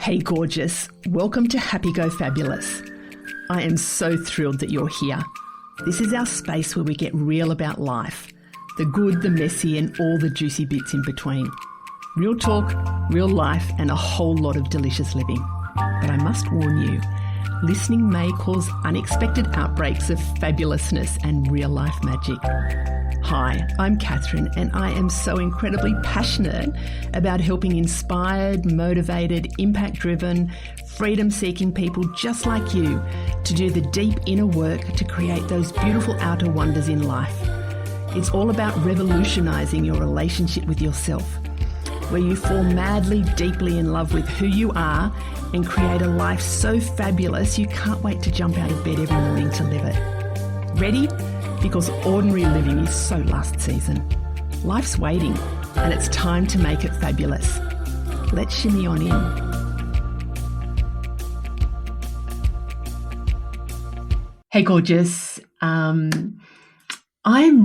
Hey gorgeous, welcome to Happy Go Fabulous. I am so thrilled that you're here. This is our space where we get real about life, the good, the messy and all the juicy bits in between. Real talk, real life and a whole lot of delicious living. But I must warn you, listening may cause unexpected outbreaks of fabulousness and real life magic. Hi, I'm Catherine and I am so incredibly passionate about helping inspired, motivated, impact-driven, freedom-seeking people just like you to do the deep inner work to create those beautiful outer wonders in life. It's all about revolutionising your relationship with yourself, where you fall madly, deeply in love with who you are and create a life so fabulous you can't wait to jump out of bed every morning to live it. Ready? Because ordinary living is so last season. Life's waiting and it's time to make it fabulous. Let's shimmy on in. Hey gorgeous, I'm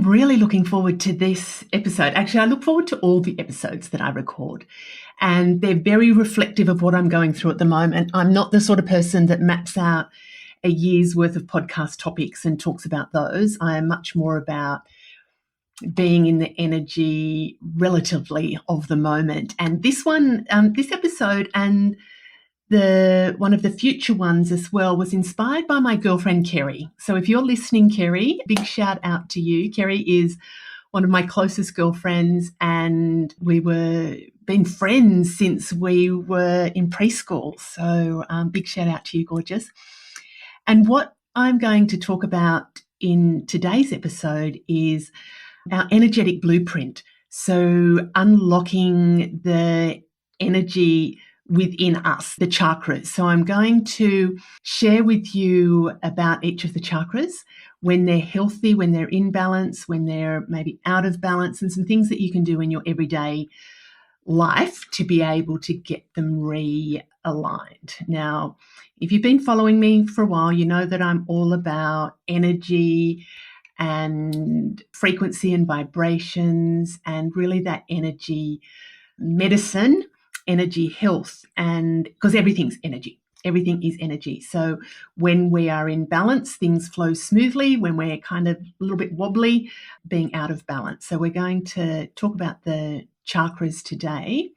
really looking forward to this episode. Actually, I look forward to all the episodes that I record and they're very reflective of what I'm going through at the moment. I'm not the sort of person that maps out a year's worth of podcast topics and talks about those. I am much more about being in the energy relatively of the moment. And this one, this episode and one of the future ones as well was inspired by my girlfriend, Kerry. So if you're listening, Kerry, big shout out to you. Kerry is one of my closest girlfriends and we were been friends since we were in preschool. So big shout out to you, gorgeous. And what I'm going to talk about in today's episode is our energetic blueprint. So unlocking the energy within us, the chakras. So I'm going to share with you about each of the chakras, when they're healthy, when they're in balance, when they're maybe out of balance, and some things that you can do in your everyday life to be able to get them realigned. Now, if you've been following me for a while, you know that I'm all about energy and frequency and vibrations and really that energy medicine, energy health, and because everything's energy. Everything is energy. So when we are in balance, things flow smoothly. When we're kind of a little bit wobbly, being out of balance. So we're going to talk about the chakras today.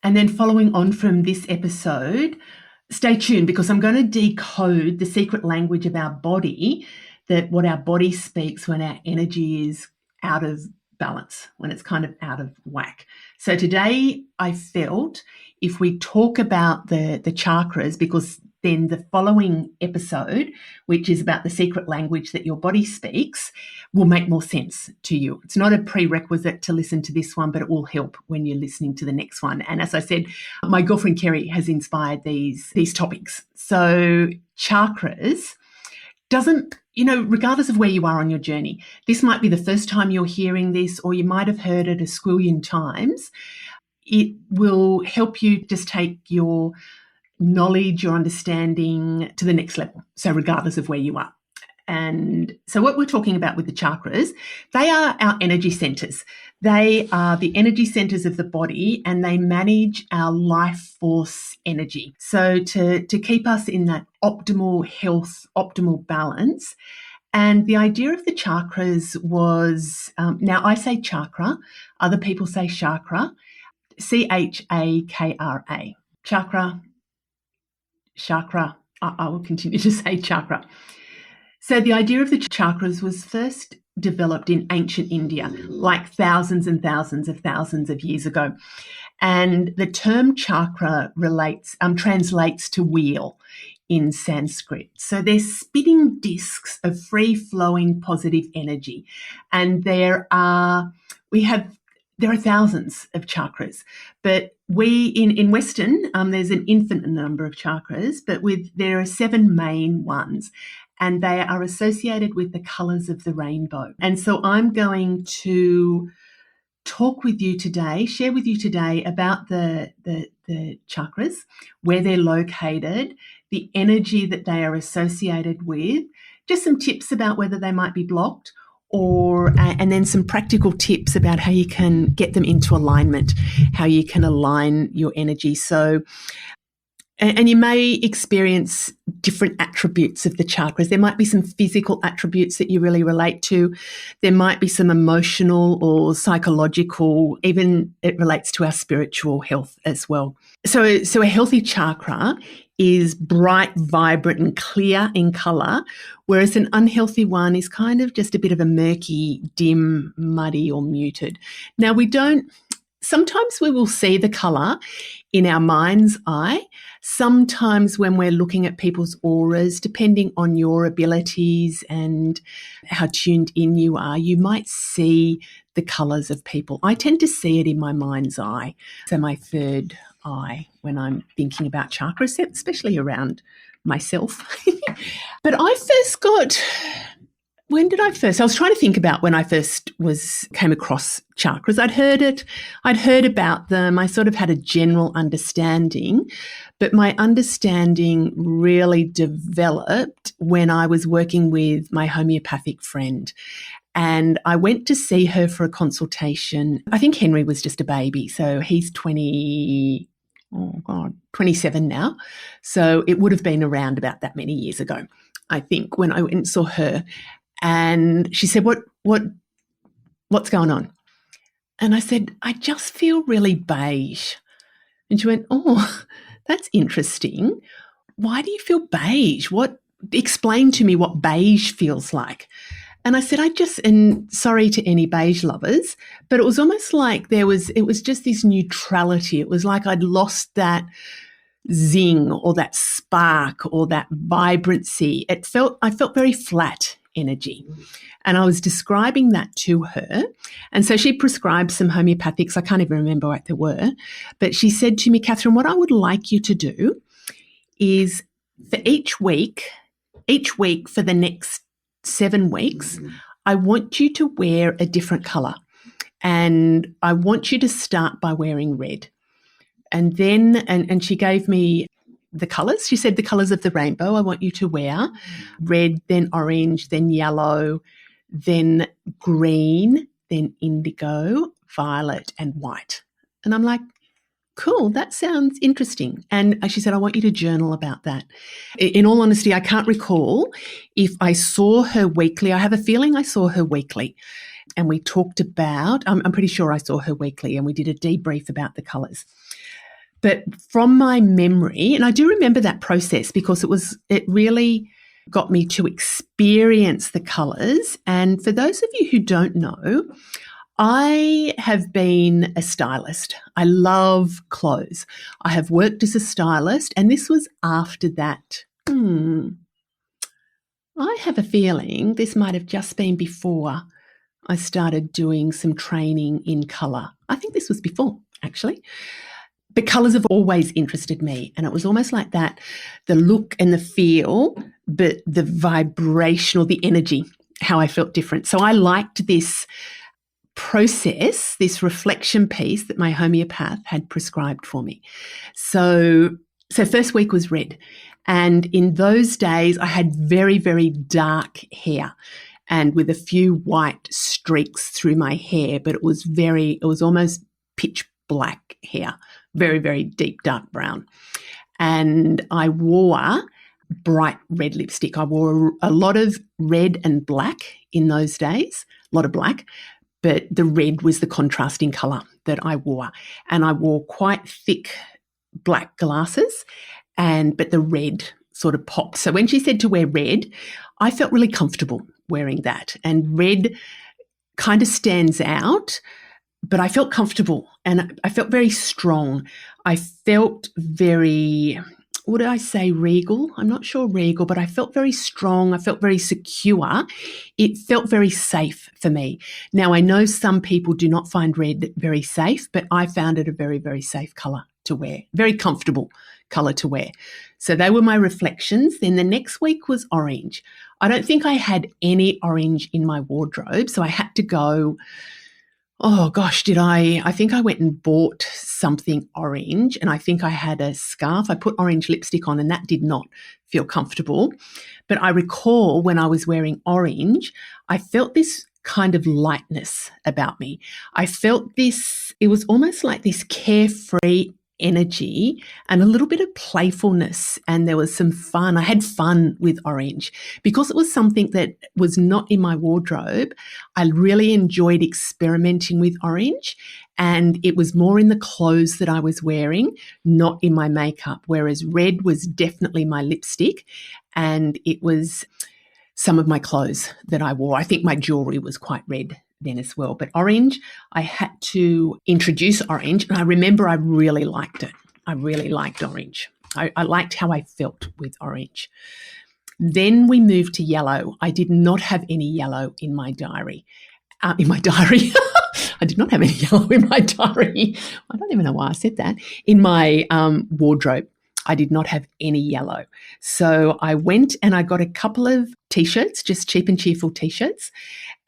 And then following on from this episode, stay tuned because I'm going to decode the secret language of our body, that what our body speaks when our energy is out of balance, when it's kind of out of whack. So today I felt if we talk about the chakras, because then the following episode, which is about the secret language that your body speaks, will make more sense to you. It's not a prerequisite to listen to this one, but it will help when you're listening to the next one. And as I said, my girlfriend Kerry has inspired these topics. So chakras doesn't, regardless of where you are on your journey, this might be the first time you're hearing this, or you might have heard it a squillion times. It will help you just take your knowledge, your understanding to the next level. So regardless of where you are. And so what we're talking about with the chakras, they are our energy centers. They are the energy centers of the body and they manage our life force energy. So to keep us in that optimal health, optimal balance. And the idea of the chakras was, now I say chakra, other people say chakra, C-H-A-K-R-A. Chakra, I will continue to say chakra. So the idea of the chakras was first developed in ancient India, like thousands and thousands of years ago. And the term chakra translates to wheel in Sanskrit. So they're spinning discs of free-flowing positive energy. And there are thousands of chakras, but we in Western, there's an infinite number of chakras, but there are 7 main ones, and they are associated with the colours of the rainbow. And so I'm going to talk with you today, share with you today about the chakras, where they're located, the energy that they are associated with, just some tips about whether they might be blocked, and then some practical tips about how you can get them into alignment, how you can align your energy. So And you may experience different attributes of the chakras. There might be some physical attributes that you really relate to. There might be some emotional or psychological, even it relates to our spiritual health as well. So a healthy chakra is bright, vibrant and clear in colour, whereas an unhealthy one is kind of just a bit of a murky, dim, muddy or muted. Now sometimes we will see the colour in our mind's eye. Sometimes when we're looking at people's auras, depending on your abilities and how tuned in you are, you might see the colours of people. I tend to see it in my mind's eye, so my third eye, when I'm thinking about chakras, especially around myself. But when did I was trying to think about when I first came across chakras. I'd heard about them. I sort of had a general understanding, but my understanding really developed when I was working with my homeopathic friend. And I went to see her for a consultation. I think Henry was just a baby. So he's 27 now. So it would have been around about that many years ago, I think, when I went and saw her. And she said, what's going on? And I said, I just feel really beige. And she went, oh, that's interesting. Why do you feel beige? Explain to me what beige feels like. And I said, and sorry to any beige lovers, but it was almost like it was just this neutrality. It was like I'd lost that zing or that spark or that vibrancy. I felt very flat energy. And I was describing that to her. And so she prescribed some homeopathics. I can't even remember what they were. But she said to me, Catherine, what I would like you to do is for each week for the next 7 weeks, I want you to wear a different colour. And I want you to start by wearing red. And then, and she gave me the colours. She said the colours of the rainbow I want you to wear. Red, then orange, then yellow, then green, then indigo, violet and white. And I'm like, cool, that sounds interesting. And she said, I want you to journal about that. In all honesty, I can't recall if I saw her weekly. I have a feeling I saw her weekly. And we talked about, I'm pretty sure I saw her weekly, and we did a debrief about the colours. But from my memory, and I do remember that process because it really got me to experience the colours. And for those of you who don't know, I have been a stylist. I love clothes. I have worked as a stylist, and this was after that. I have a feeling this might have just been before I started doing some training in colour. I think this was before, actually. But colours have always interested me, and it was almost like that, the look and the feel, but the vibrational, the energy, how I felt different. So I liked this process, this reflection piece that my homeopath had prescribed for me. So first week was red. And in those days, I had very, very dark hair and with a few white streaks through my hair, but it was almost pitch black hair. Very, very deep, dark brown. And I wore bright red lipstick. I wore a lot of red and black in those days, a lot of black, but the red was the contrasting colour that I wore. And I wore quite thick black glasses, but the red sort of popped. So when she said to wear red, I felt really comfortable wearing that. And red kind of stands out, but I felt comfortable and I felt very strong. I felt very, would I say regal? I'm not sure regal, but I felt very strong. I felt very secure. It felt very safe for me. Now, I know some people do not find red very safe, but I found it a very, very safe colour to wear, very comfortable colour to wear. So they were my reflections. Then the next week was orange. I don't think I had any orange in my wardrobe, so I had to go, oh gosh, I think I went and bought something orange, and I think I had a scarf. I put orange lipstick on and that did not feel comfortable. But I recall when I was wearing orange, I felt this kind of lightness about me. I felt this, it was almost like this carefree energy and a little bit of playfulness, and there was some fun. I had fun with orange because it was something that was not in my wardrobe. I really enjoyed experimenting with orange, and it was more in the clothes that I was wearing, not in my makeup, whereas red was definitely my lipstick and it was some of my clothes that I wore. I think my jewelry was quite red then as well. But orange, I had to introduce orange, and I remember I really liked it. I really liked orange. I liked how I felt with orange. Then we moved to yellow. I did not have any yellow in my diary. I did not have any yellow in my diary. I don't even know why I said that. In my wardrobe, I did not have any yellow. So I went and I got a couple of T-shirts, just cheap and cheerful T-shirts,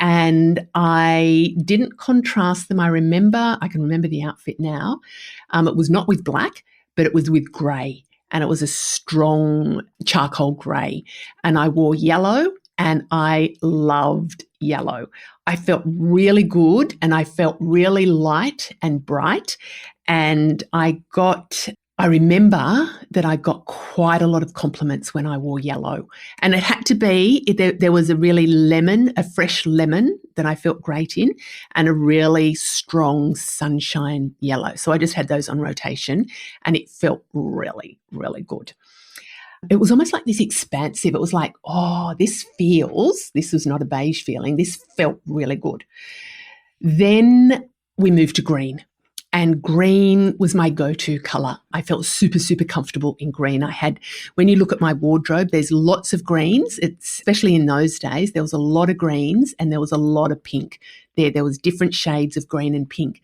and I didn't contrast them. I can remember the outfit now. It was not with black, but it was with grey, and it was a strong charcoal grey. And I wore yellow, and I loved yellow. I felt really good, and I felt really light and bright, and I remember that I got quite a lot of compliments when I wore yellow, and it had to be, there was a fresh lemon that I felt great in, and a really strong sunshine yellow. So I just had those on rotation, and it felt really, really good. It was almost like this expansive. It was like, this was not a beige feeling. This felt really good. Then we moved to green. And green was my go-to colour. I felt super, super comfortable in green. When you look at my wardrobe, there's lots of greens. Especially in those days, there was a lot of greens and there was a lot of pink. There was different shades of green and pink.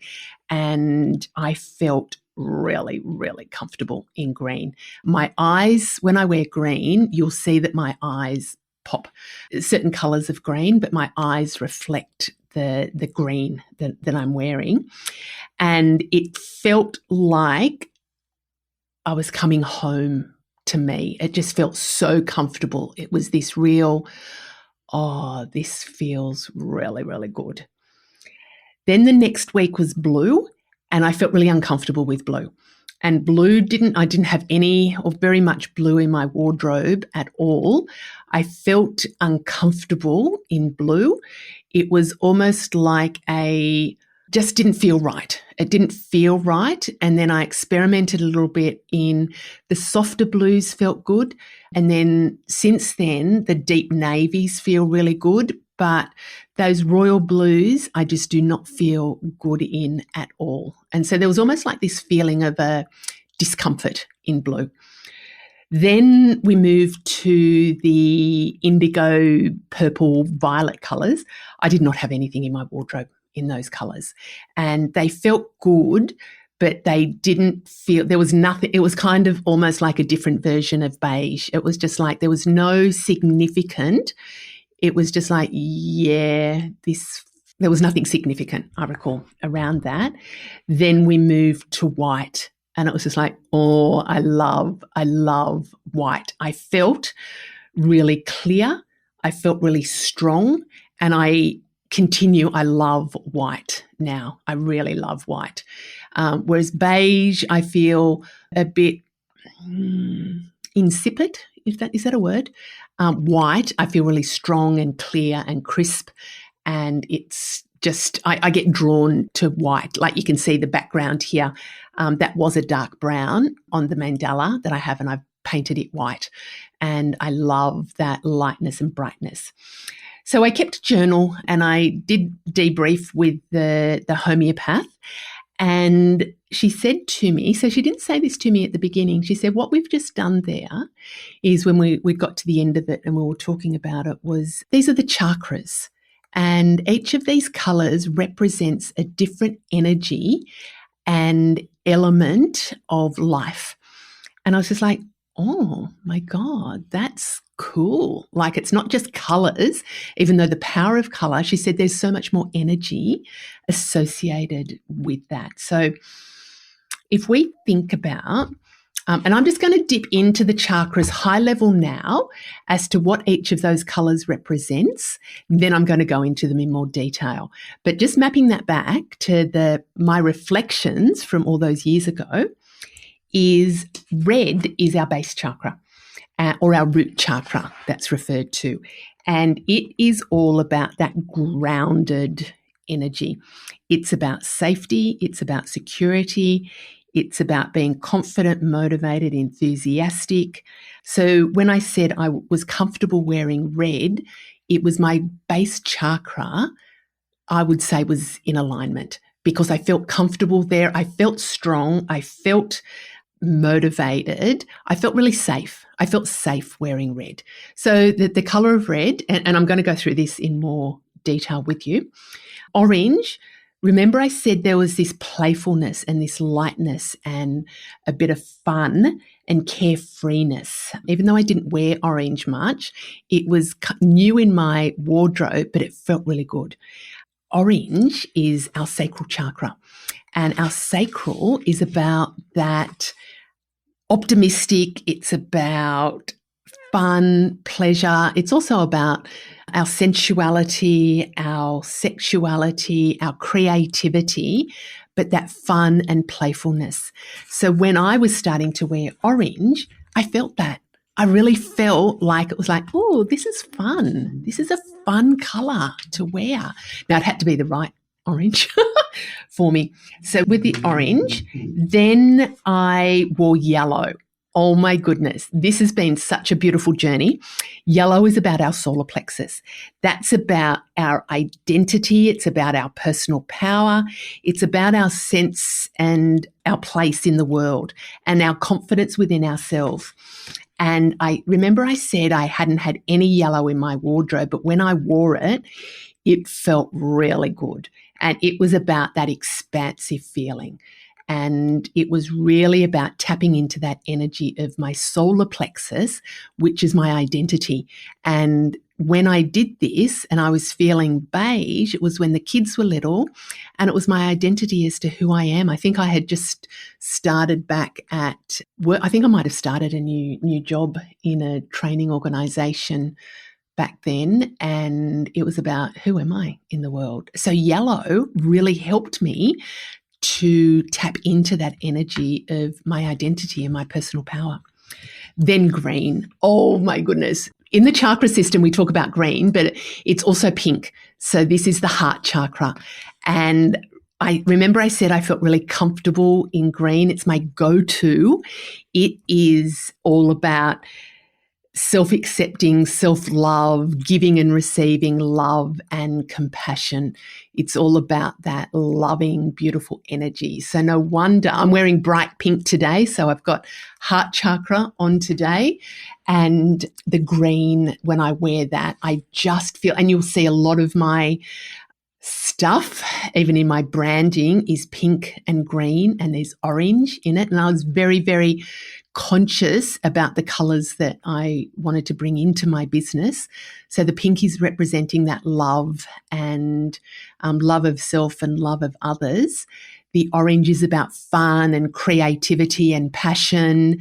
And I felt really, really comfortable in green. My eyes, when I wear green, you'll see that my eyes pop. Certain colours of green, but my eyes reflect the green that I'm wearing. And it felt like I was coming home to me. It just felt so comfortable. It was this real, this feels really, really good. Then the next week was blue, and I felt really uncomfortable with blue. And I didn't have any or very much blue in my wardrobe at all. I felt uncomfortable in blue. It was almost like just didn't feel right. It didn't feel right. And then I experimented a little bit in the softer blues felt good. And then since then, the deep navies feel really good. But those royal blues, I just do not feel good in at all. And so there was almost like this feeling of a discomfort in blue. Then we moved to the indigo, purple, violet colours. I did not have anything in my wardrobe in those colours. And they felt good, but they didn't feel, there was nothing, it was kind of almost like a different version of beige. It was just like there was no significant. It was just like, there was nothing significant, I recall, around that. Then we moved to white, and it was just like, I love white. I felt really clear. I felt really strong, and I love white now. I really love white. Whereas beige, I feel a bit insipid, is that a word? White, I feel really strong and clear and crisp, and it's just, I get drawn to white. Like you can see the background here, that was a dark brown on the mandala that I have, and I've painted it white, and I love that lightness and brightness. So I kept a journal, and I did debrief with the homeopath, and she said to me, so she didn't say this to me at the beginning, she said, what we've just done there is when we got to the end of it and we were talking about it was, these are the chakras, and each of these colours represents a different energy and element of life. And I was just like, oh my God, that's cool. Like it's not just colours, even though the power of colour, she said there's so much more energy associated with that. So if we think about, and I'm just going to dip into the chakras high level now as to what each of those colours represents, then I'm going to go into them in more detail. But just mapping that back to my reflections from all those years ago, is red is our base chakra, or our root chakra, that's referred to. And it is all about that grounded energy. It's about safety. It's about security. It's about being confident, motivated, enthusiastic. So when I said I was comfortable wearing red, it was my base chakra, I would say, was in alignment because I felt comfortable there. I felt strong. I felt motivated. I felt really safe. I felt safe wearing red. So the color of red, and I'm going to go through this in more detail with you. Orange, remember I said there was this playfulness and this lightness and a bit of fun and carefreeness. Even though I didn't wear orange much, it was new in my wardrobe, but it felt really good. Orange is our sacral chakra, and our sacral is about that optimistic, it's about fun, pleasure. It's also about our sensuality, our sexuality, our creativity, but that fun and playfulness. So when I was starting to wear orange, I felt that. I really felt like it was like, oh, this is fun. This is a fun colour to wear. Now, it had to be the right orange for me. So with the orange, then I wore yellow. Oh my goodness, this has been such a beautiful journey. Yellow is about our solar plexus. That's about our identity. It's about our personal power. It's about our sense and our place in the world and our confidence within ourselves. And I remember I said I hadn't had any yellow in my wardrobe, but when I wore it, it felt really good. And it was about that expansive feeling. And it was really about tapping into that energy of my solar plexus, which is my identity. And when I did this and I was feeling beige, it was when the kids were little, and it was my identity as to who I am. I think I had just started back at work. I think I might have started a new job in a training organisation back then, and it was about who am I in the world. So yellow really helped me to tap into that energy of my identity and my personal power. Then green. Oh my goodness. In the chakra system, we talk about green, but it's also pink. So this is the heart chakra. And I remember I said I felt really comfortable in green. It's my go-to. It is all about self-accepting, self-love, giving and receiving love and compassion. It's all about that loving, beautiful energy. So no wonder I'm wearing bright pink today. So I've got heart chakra on today, and the green, when I wear that, I just feel, and you'll see a lot of my stuff, even in my branding, is pink and green, and there's orange in it. And I was very, very conscious about the colours that I wanted to bring into my business. So the pink is representing that love and love of self and love of others. The orange is about fun and creativity and passion.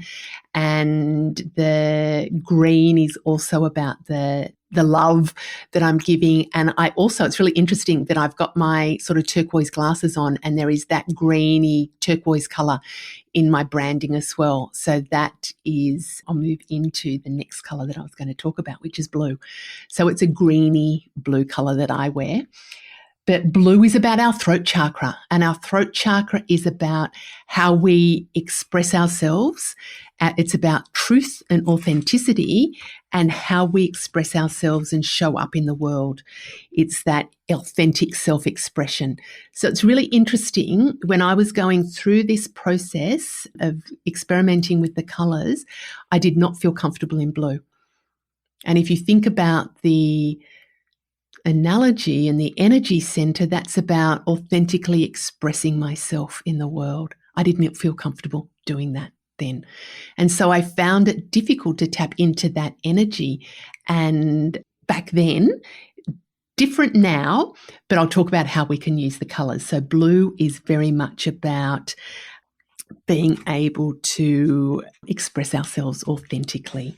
And the green is also about the love that I'm giving. And I also, it's really interesting that I've got my sort of turquoise glasses on, and there is that greeny turquoise colour in my branding as well. So that is, I'll move into the next colour that I was going to talk about, which is blue. So it's a greeny blue colour that I wear. But blue is about our throat chakra, and our throat chakra is about how we express ourselves. It's about truth and authenticity and how we express ourselves and show up in the world. It's that authentic self-expression. So it's really interesting. When I was going through this process of experimenting with the colours, I did not feel comfortable in blue. And if you think about the analogy and the energy center, that's about authentically expressing myself in the world. I didn't feel comfortable doing that then. And so I found it difficult to tap into that energy. And back then, different now, but I'll talk about how we can use the colors. So blue is very much about being able to express ourselves authentically.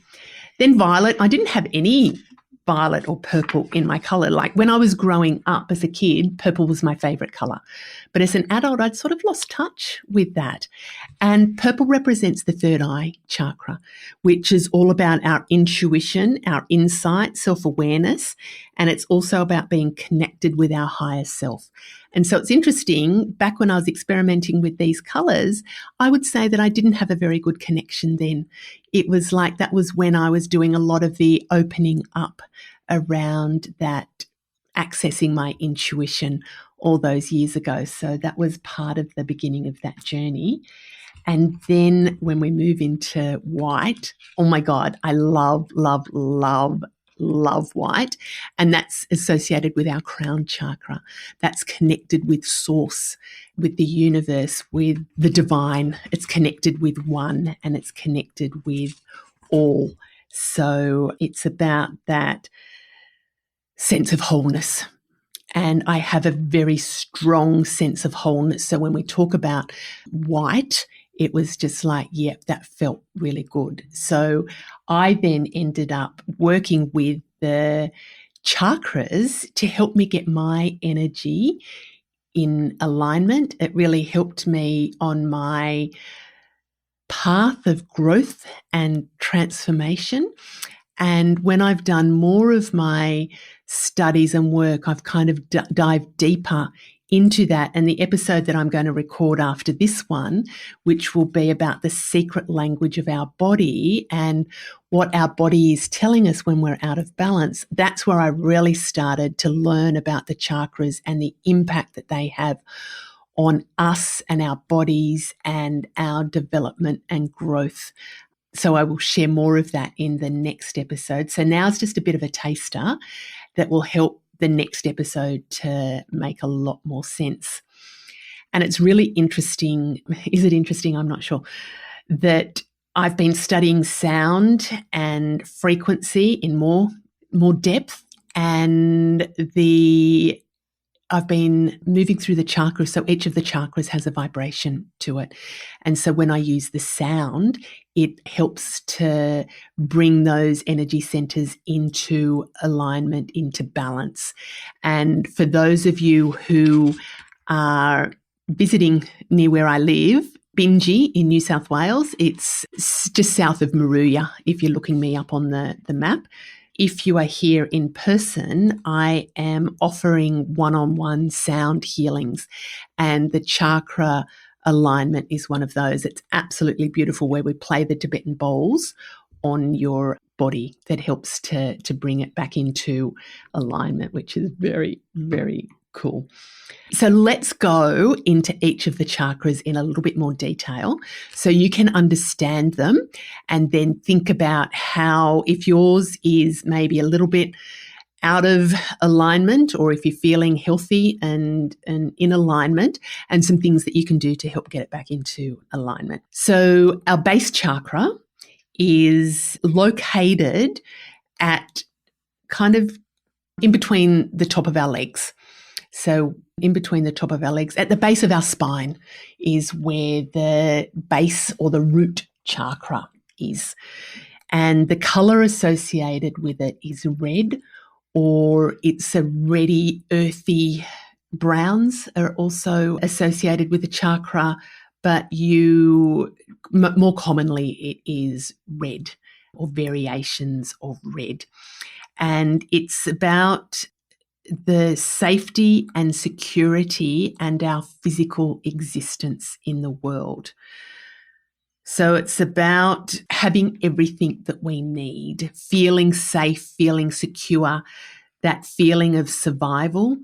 Then violet, I didn't have any violet or purple in my colour. Like when I was growing up as a kid, purple was my favourite colour. But as an adult, I'd sort of lost touch with that. And purple represents the third eye chakra, which is all about our intuition, our insight, self-awareness, and it's also about being connected with our higher self. And so it's interesting, back when I was experimenting with these colours, I would say that I didn't have a very good connection then. It was like that was when I was doing a lot of the opening up around that, accessing my intuition all those years ago. So that was part of the beginning of that journey. And then when we move into white, oh my God, I love, love, love, love white. And that's associated with our crown chakra. That's connected with source, with the universe, with the divine. It's connected with one and it's connected with all. So it's about that sense of wholeness. And I have a very strong sense of wholeness. So when we talk about white, it was just like, yep, that felt really good. So I then ended up working with the chakras to help me get my energy in alignment. It really helped me on my path of growth and transformation. And when I've done more of my studies and work, I've kind of dived deeper into that. And the episode that I'm going to record after this one, which will be about the secret language of our body and what our body is telling us when we're out of balance, that's where I really started to learn about the chakras and the impact that they have on us and our bodies and our development and growth. So I will share more of that in the next episode. So now it's just a bit of a taster that will help the next episode to make a lot more sense. And it's really interesting. Is it interesting? I'm not sure. That I've been studying sound and frequency in more depth, and I've been moving through the chakras, so each of the chakras has a vibration to it. And so when I use the sound, it helps to bring those energy centers into alignment, into balance. And for those of you who are visiting near where I live, Binji in New South Wales, it's just south of Maruya, if you're looking me up on the map. If you are here in person, I am offering one-on-one sound healings, and the chakra alignment is one of those. It's absolutely beautiful, where we play the Tibetan bowls on your body that helps to bring it back into alignment, which is very, very cool. So let's go into each of the chakras in a little bit more detail so you can understand them, and then think about how, if yours is maybe a little bit out of alignment, or if you're feeling healthy and in alignment, and some things that you can do to help get it back into alignment. So our base chakra is located at kind of in between the top of our legs. So in between the top of our legs, at the base of our spine, is where the base or the root chakra is. And the colour associated with it is red, or it's a reddy, earthy browns are also associated with the chakra, but more commonly it is red, or variations of red. And it's about the safety and security and our physical existence in the world. So it's about having everything that we need, feeling safe, feeling secure, that feeling of survival,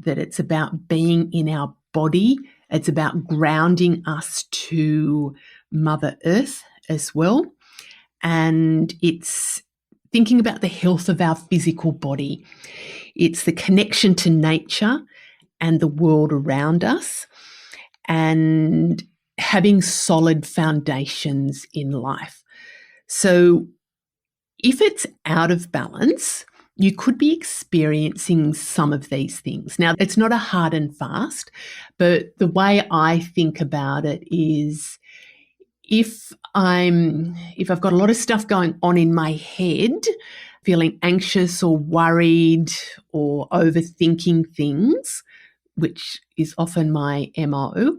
that it's about being in our body. It's about grounding us to Mother Earth as well. And it's thinking about the health of our physical body. It's the connection to nature and the world around us, and having solid foundations in life. So if it's out of balance, you could be experiencing some of these things. Now, it's not a hard and fast, but the way I think about it is, if I've got a lot of stuff going on in my head, feeling anxious or worried or overthinking things, which is often my MO,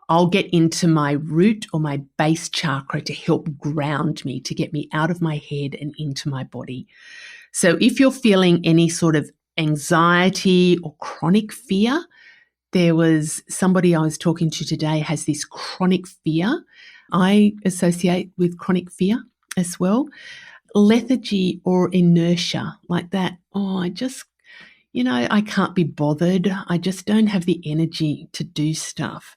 I'll get into my root or my base chakra to help ground me, to get me out of my head and into my body. So if you're feeling any sort of anxiety or chronic fear, there was somebody I was talking to today has this chronic fear. I associate with chronic fear as well. Lethargy or inertia, like that. Oh, I can't be bothered. I just don't have the energy to do stuff.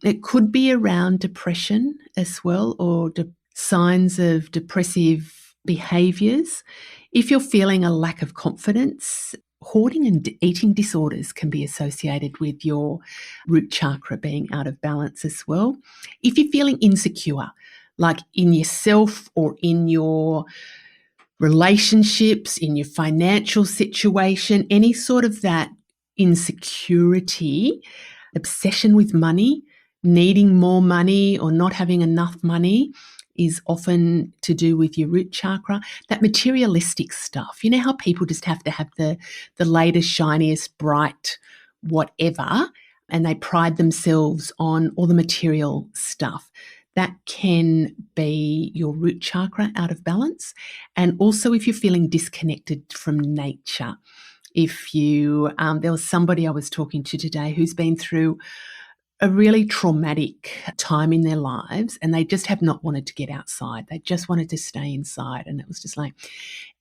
It could be around depression as well, or signs of depressive behaviours. If you're feeling a lack of confidence, hoarding and eating disorders can be associated with your root chakra being out of balance as well. If you're feeling insecure, like in yourself or in your relationships, in your financial situation, any sort of that insecurity, obsession with money, needing more money or not having enough money is often to do with your root chakra. That materialistic stuff, you know how people just have to have the latest, shiniest, bright whatever, and they pride themselves on all the material stuff. That can be your root chakra out of balance. And also if you're feeling disconnected from nature. If you, there was somebody I was talking to today who's been through a really traumatic time in their lives and they just have not wanted to get outside. They just wanted to stay inside. And it was just like,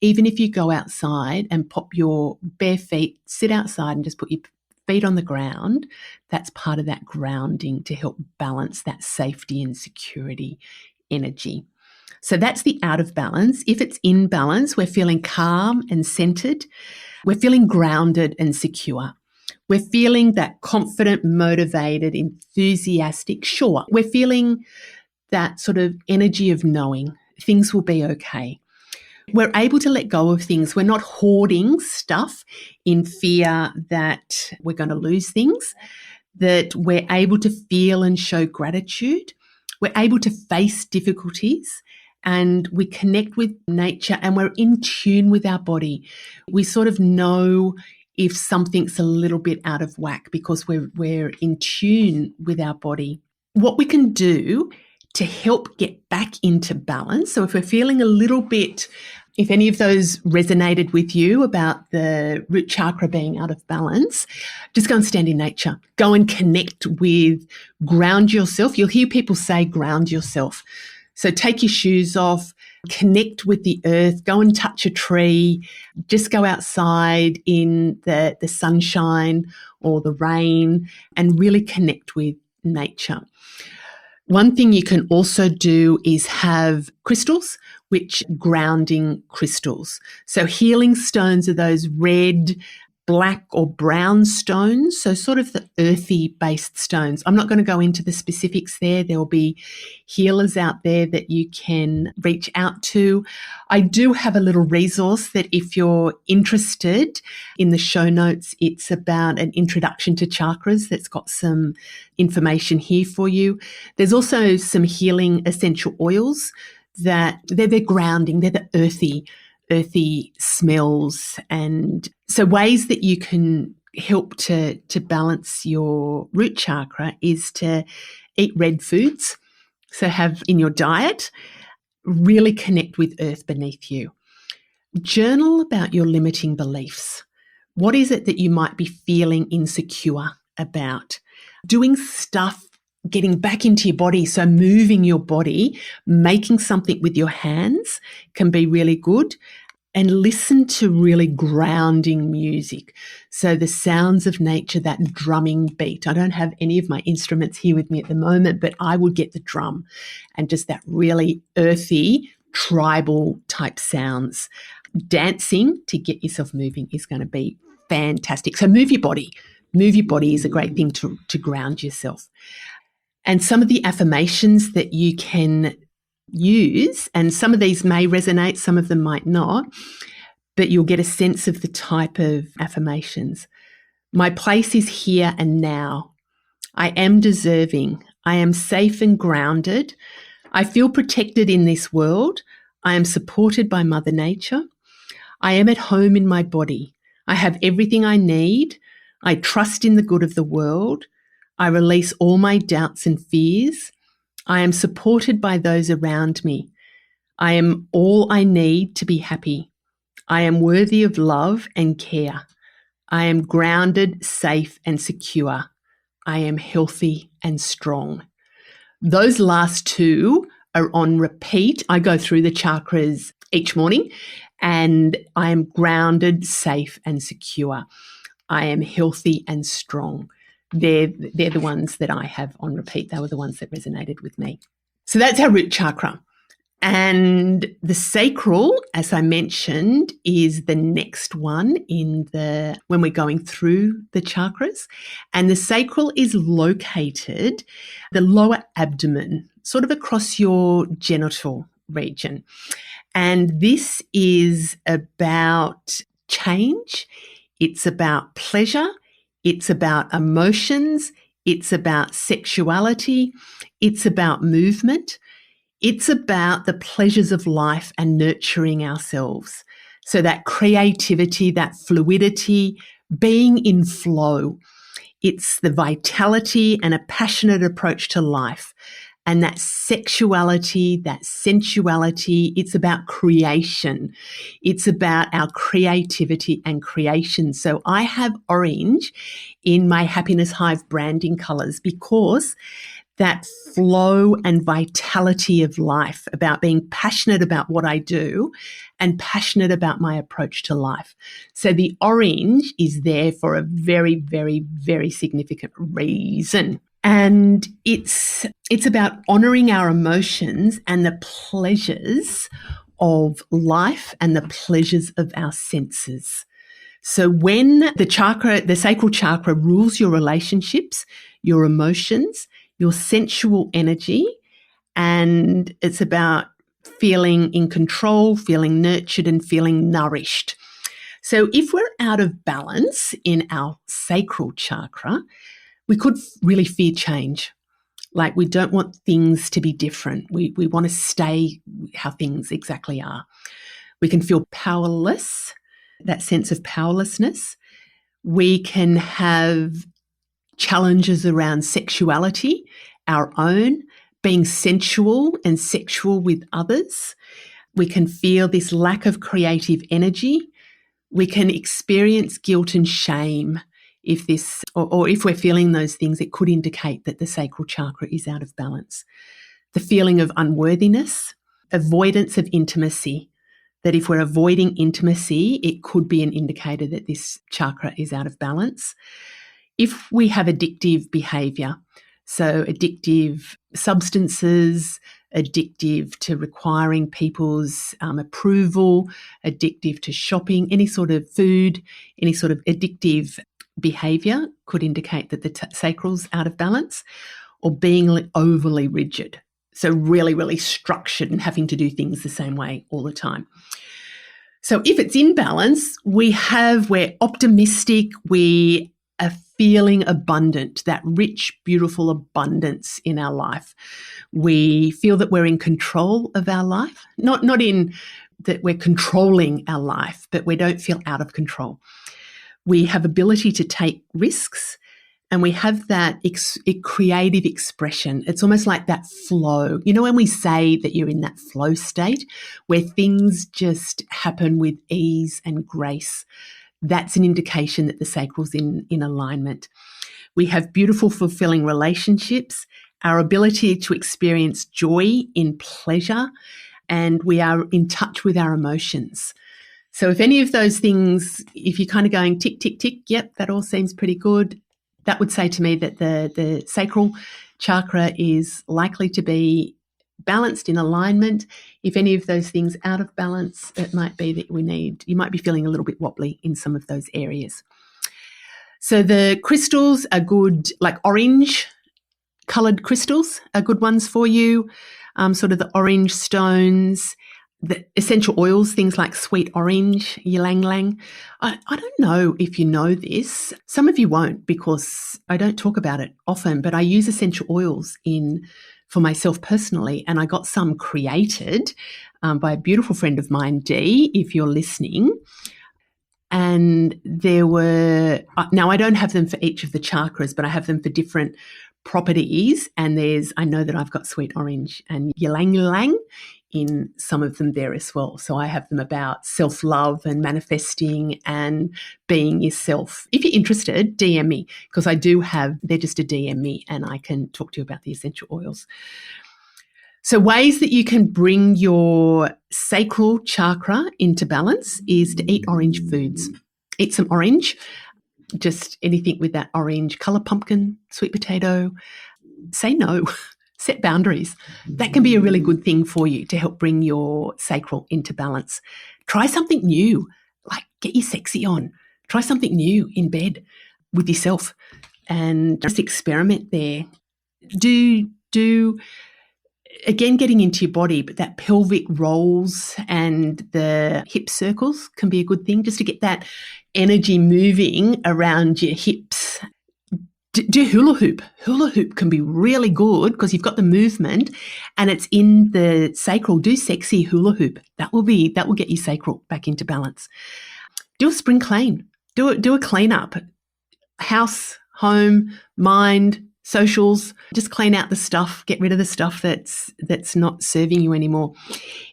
even if you go outside and pop your bare feet, sit outside and just put your feet on the ground, that's part of that grounding to help balance that safety and security energy. So that's the out of balance. If it's in balance, we're feeling calm and centered. We're feeling grounded and secure. We're feeling that confident, motivated, enthusiastic. Sure, we're feeling that sort of energy of knowing things will be okay. We're able to let go of things. We're not hoarding stuff in fear that we're going to lose things, that we're able to feel and show gratitude. We're able to face difficulties and we connect with nature and we're in tune with our body. We sort of know if something's a little bit out of whack because we're in tune with our body. What we can do to help get back into balance. So if we're feeling a little bit, if any of those resonated with you about the root chakra being out of balance, just go and stand in nature. Go and connect with, ground yourself. You'll hear people say ground yourself. So take your shoes off, connect with the earth, go and touch a tree, just go outside in the sunshine or the rain and really connect with nature. One thing you can also do is have crystals, which grounding crystals. So healing stones are those red, black or brown stones, so sort of the earthy based stones. I'm not going to go into the specifics there. There will be healers out there that you can reach out to. I do have a little resource that if you're interested, in the show notes, it's about an introduction to chakras that's got some information here for you. There's also some healing essential oils that they're grounding, they're the earthy smells. And so ways that you can help to balance your root chakra is to eat red foods. So have in your diet, really connect with earth beneath you. Journal about your limiting beliefs. What is it that you might be feeling insecure about? Doing stuff, getting back into your body, so moving your body, making something with your hands can be really good. And listen to really grounding music. So the sounds of nature, that drumming beat. I don't have any of my instruments here with me at the moment, but I would get the drum and just that really earthy, tribal type sounds. Dancing to get yourself moving is going to be fantastic. So move your body. Move your body is a great thing to ground yourself. And some of the affirmations that you can use, and some of these may resonate, some of them might not, but you'll get a sense of the type of affirmations. My place is here and now. I am deserving. I am safe and grounded. I feel protected in this world. I am supported by Mother Nature. I am at home in my body. I have everything I need. I trust in the good of the world. I release all my doubts and fears. I am supported by those around me. I am all I need to be happy. I am worthy of love and care. I am grounded, safe, and secure. I am healthy and strong. Those last two are on repeat. I go through the chakras each morning, and I am grounded, safe, and secure. I am healthy and strong. They're the ones that I have on repeat. They were the ones that resonated with me. So that's our root chakra. And the sacral, as I mentioned, is the next one when we're going through the chakras. And the sacral is located the lower abdomen, sort of across your genital region. And this is about change. It's about pleasure. It's about emotions. It's about sexuality. It's about movement. It's about the pleasures of life and nurturing ourselves. So that creativity, that fluidity, being in flow. It's the vitality and a passionate approach to life. And that sexuality, that sensuality, it's about creation. It's about our creativity and creation. So I have orange in my Happiness Hive branding colours because that flow and vitality of life, about being passionate about what I do and passionate about my approach to life. So the orange is there for a very, very, very significant reason. And it's about honouring our emotions and the pleasures of life and the pleasures of our senses. So when the sacral chakra rules your relationships, your emotions, your sensual energy, and it's about feeling in control, feeling nurtured, and feeling nourished. So if we're out of balance in our sacral chakra, we could really fear change. Like we don't want things to be different. We want to stay how things exactly are. We can feel powerless, that sense of powerlessness. We can have challenges around sexuality, our own, being sensual and sexual with others. We can feel this lack of creative energy. We can experience guilt and shame if we're feeling those things. It could indicate that the sacral chakra is out of balance. The feeling of unworthiness, avoidance of intimacy, that if we're avoiding intimacy, it could be an indicator that this chakra is out of balance. If we have addictive behaviour, so addictive substances, addictive to requiring people's approval, addictive to shopping, any sort of food, any sort of addictive behaviour could indicate that the sacral's out of balance, or being overly rigid. So really, really structured and having to do things the same way all the time. So if it's in balance, we're optimistic, we are feeling abundant, that rich, beautiful abundance in our life. We feel that we're in control of our life, not in that we're controlling our life, but we don't feel out of control. We have ability to take risks, and we have that creative expression. It's almost like that flow. You know, when we say that you're in that flow state where things just happen with ease and grace, that's an indication that the sacral's in alignment. We have beautiful, fulfilling relationships, our ability to experience joy in pleasure, and we are in touch with our emotions. So if any of those things, if you're kind of going tick, tick, tick, yep, that all seems pretty good, that would say to me that the sacral chakra is likely to be balanced, in alignment. If any of those things out of balance, it might be that you might be feeling a little bit wobbly in some of those areas. So the crystals are good, like orange coloured crystals are good ones for you, sort of the orange stones, the essential oils, things like sweet orange, ylang ylang. I don't know if you know this. Some of you won't, because I don't talk about it often, but I use essential oils in for myself personally, and I got some created by a beautiful friend of mine, Dee, if you're listening. And there were, now I don't have them for each of the chakras, but I have them for different properties. And I know that I've got sweet orange and ylang ylang in some of them there as well. So I have them about self-love and manifesting and being yourself. If you're interested, DM me, because they're just a DM me and I can talk to you about the essential oils. So ways that you can bring your sacral chakra into balance is to eat orange foods. Eat some orange, just anything with that orange colour, pumpkin, sweet potato. Say no. Set boundaries. That can be a really good thing for you to help bring your sacral into balance. Try something new, like get your sexy on. Try something new in bed with yourself and just experiment there. Do again, getting into your body, but that pelvic rolls and the hip circles can be a good thing just to get that energy moving around your hips. Do hula hoop. Hula hoop can be really good because you've got the movement and it's in the sacral. Do sexy hula hoop. That will get your sacral back into balance. Do a spring clean. Do a clean up. House, home, mind, socials. Just clean out the stuff. Get rid of the stuff that's not serving you anymore.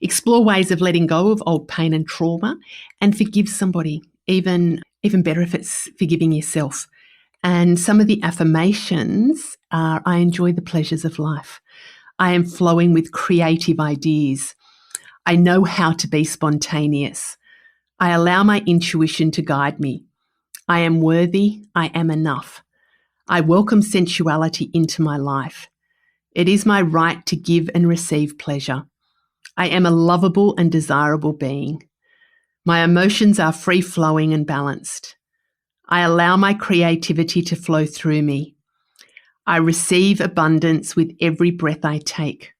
Explore ways of letting go of old pain and trauma, and forgive somebody. Even better if it's forgiving yourself. And some of the affirmations are, I enjoy the pleasures of life. I am flowing with creative ideas. I know how to be spontaneous. I allow my intuition to guide me. I am worthy. I am enough. I welcome sensuality into my life. It is my right to give and receive pleasure. I am a lovable and desirable being. My emotions are free-flowing and balanced. I allow my creativity to flow through me. I receive abundance with every breath I take.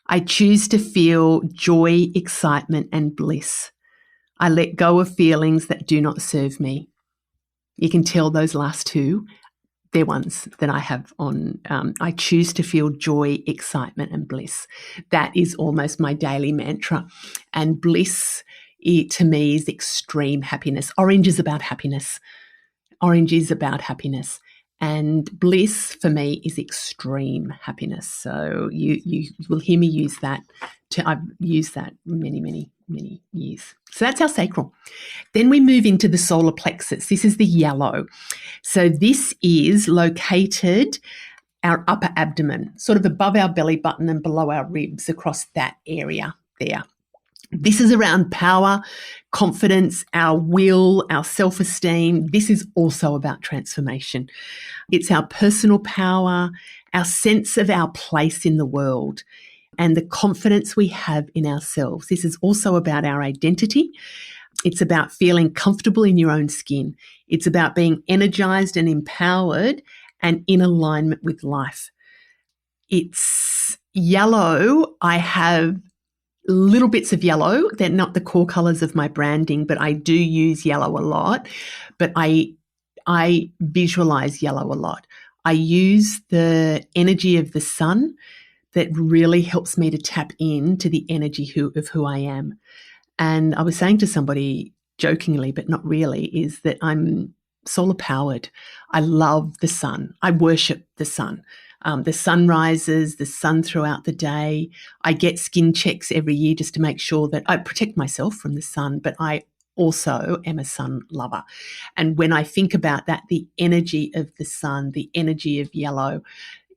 I choose to feel joy, excitement, and bliss. I let go of feelings that do not serve me. You can tell those last two, they're ones that I have on. I choose to feel joy, excitement, and bliss. That is almost my daily mantra. And bliss, to me, is extreme happiness. Orange is about happiness. Orange is about happiness, and bliss for me is extreme happiness. So you will hear me use that. I've used that many, many, many years. So that's our sacral. Then we move into the solar plexus. This is the yellow. So this is located our upper abdomen, sort of above our belly button and below our ribs, across that area there. This is around power, confidence, our will, our self-esteem. This is also about transformation. It's our personal power, our sense of our place in the world, and the confidence we have in ourselves. This is also about our identity. It's about feeling comfortable in your own skin. It's about being energized and empowered and in alignment with life. It's yellow. I have little bits of yellow. They're not the core colors of my branding, but I do use yellow a lot. But I visualize yellow a lot. I use the energy of the sun that really helps me to tap into the energy of who I am. And I was saying to somebody jokingly, but not really, is that I'm solar powered. I love the sun. I worship the sun. The sun rises, the sun throughout the day. I get skin checks every year just to make sure that I protect myself from the sun, but I also am a sun lover. And when I think about that, the energy of the sun, the energy of yellow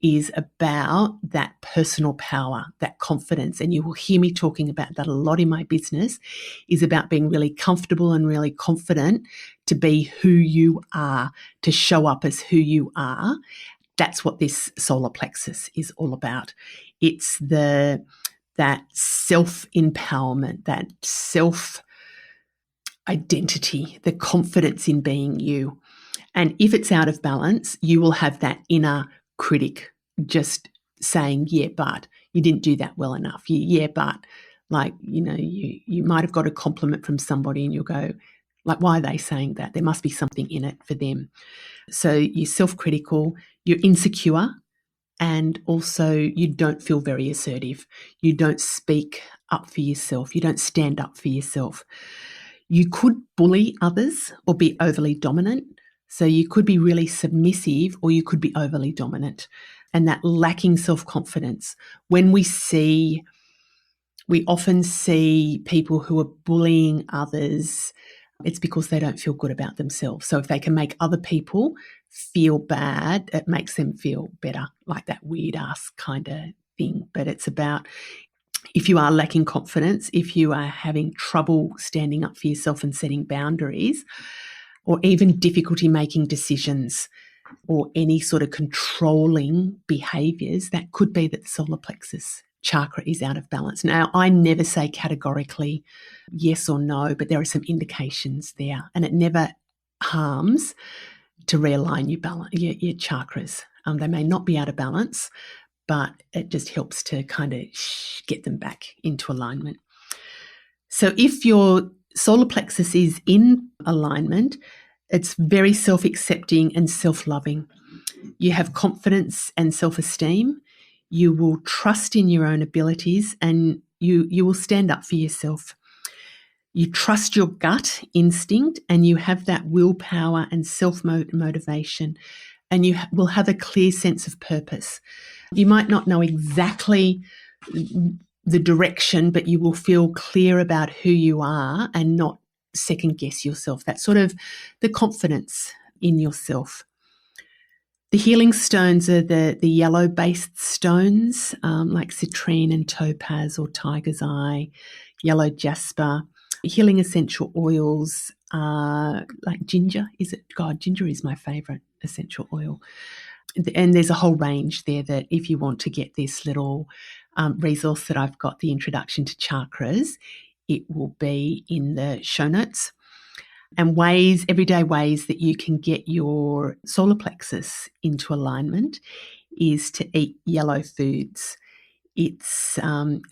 is about that personal power, that confidence. And you will hear me talking about that a lot in my business, is about being really comfortable and really confident to be who you are, to show up as who you are. That's what this solar plexus is all about. It's that self-empowerment, that self-identity, the confidence in being you. And if it's out of balance, you will have that inner critic just saying, yeah, but you didn't do that well enough. You might have got a compliment from somebody and you'll go, like, why are they saying that? There must be something in it for them. So you're self-critical, you're insecure, and also you don't feel very assertive. You don't speak up for yourself. You don't stand up for yourself. You could bully others or be overly dominant. So you could be really submissive or you could be overly dominant. And that lacking self-confidence. When we often see people who are bullying others, it's because they don't feel good about themselves. So if they can make other people feel bad, it makes them feel better, like that weird ass kind of thing. But it's about, if you are lacking confidence, if you are having trouble standing up for yourself and setting boundaries, or even difficulty making decisions or any sort of controlling behaviours, that could be that the solar plexus chakra is out of balance. Now, I never say categorically yes or no, but there are some indications there, and it never harms to realign your chakras. They may not be out of balance, but it just helps to kind of get them back into alignment. So if your solar plexus is in alignment, it's very self-accepting and self-loving. You have confidence and self-esteem. You will trust in your own abilities, and you will stand up for yourself. You trust your gut instinct, and you have that willpower and self-motivation, and you will have a clear sense of purpose. You might not know exactly the direction, but you will feel clear about who you are and not second guess yourself. That's sort of the confidence in yourself. The healing stones are the yellow-based stones, like citrine and topaz or tiger's eye, yellow jasper. Healing essential oils are like ginger. Ginger is my favourite essential oil. And there's a whole range there that if you want to get this little resource that I've got, the introduction to chakras, it will be in the show notes. And everyday ways that you can get your solar plexus into alignment is to eat yellow foods. It's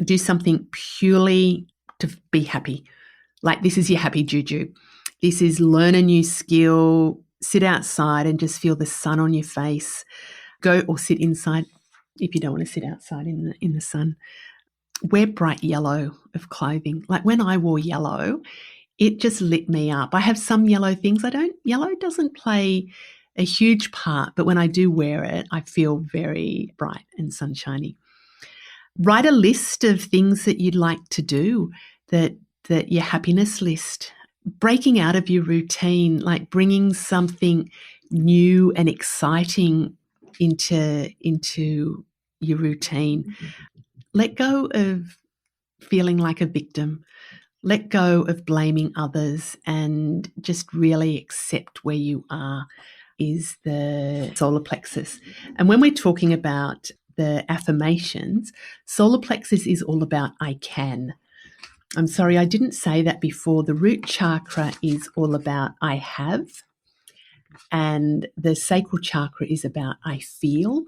do something purely to be happy. Like, this is your happy juju. This is learn a new skill, sit outside and just feel the sun on your face. Go or sit inside if you don't want to sit outside in the sun. Wear bright yellow of clothing. Like when I wore yellow, it just lit me up. I have some yellow things. Yellow doesn't play a huge part, but when I do wear it, I feel very bright and sunshiny. Write a list of things that you'd like to do, that your happiness list. Breaking out of your routine, like bringing something new and exciting into your routine. Let go of feeling like a victim. Let go of blaming others and just really accept where you are is the solar plexus. And when we're talking about the affirmations, solar plexus is all about I can. I'm sorry, I didn't say that before. The root chakra is all about I have, and the sacral chakra is about I feel,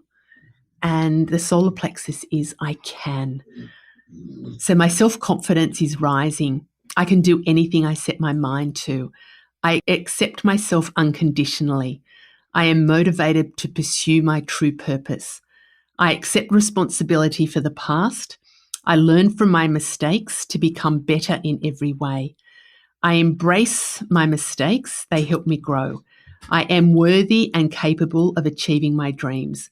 and the solar plexus is I can. So my self-confidence is rising. I can do anything I set my mind to. I accept myself unconditionally. I am motivated to pursue my true purpose. I accept responsibility for the past. I learn from my mistakes to become better in every way. I embrace my mistakes. They help me grow. I am worthy and capable of achieving my dreams.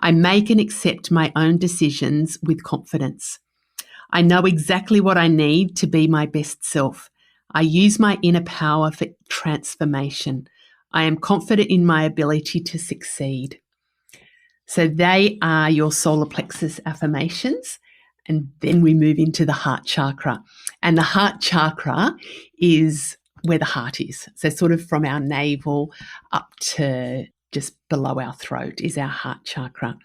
I make and accept my own decisions with confidence. I know exactly what I need to be my best self. I use my inner power for transformation. I am confident in my ability to succeed. So they are your solar plexus affirmations. And then we move into the heart chakra. And the heart chakra is where the heart is. So sort of from our navel up to just below our throat is our heart chakra.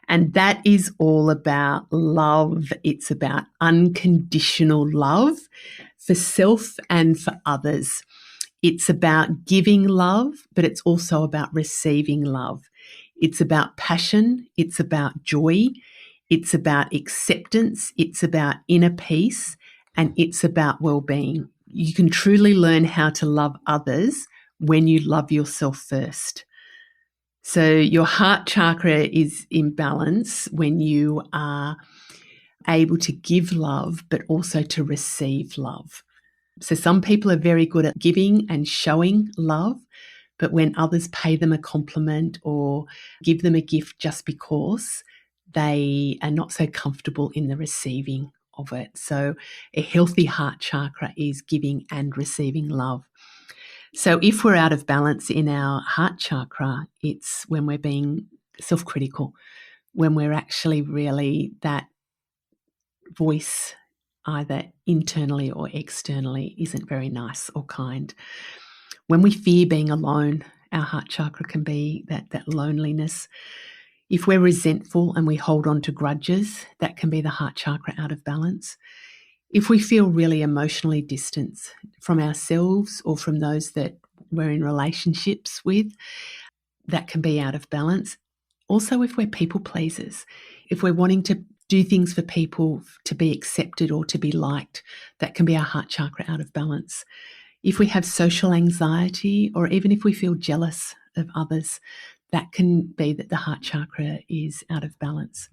And that is all about love. It's about unconditional love for self and for others. It's about giving love, but it's also about receiving love. It's about passion. It's about joy. It's about acceptance. It's about inner peace. And it's about well-being. You can truly learn how to love others when you love yourself first. So your heart chakra is in balance when you are able to give love, but also to receive love. So some people are very good at giving and showing love, but when others pay them a compliment or give them a gift just because, they are not so comfortable in the receiving of it. So a healthy heart chakra is giving and receiving love. So if we're out of balance in our heart chakra, it's when we're being self-critical, when we're actually really that voice, either internally or externally, isn't very nice or kind. When we fear being alone, our heart chakra can be that loneliness. If we're resentful and we hold on to grudges, that can be the heart chakra out of balance. If we feel really emotionally distant from ourselves or from those that we're in relationships with, that can be out of balance. Also, if we're people pleasers, if we're wanting to do things for people to be accepted or to be liked, that can be our heart chakra out of balance. If we have social anxiety, or even if we feel jealous of others, that can be that the heart chakra is out of balance.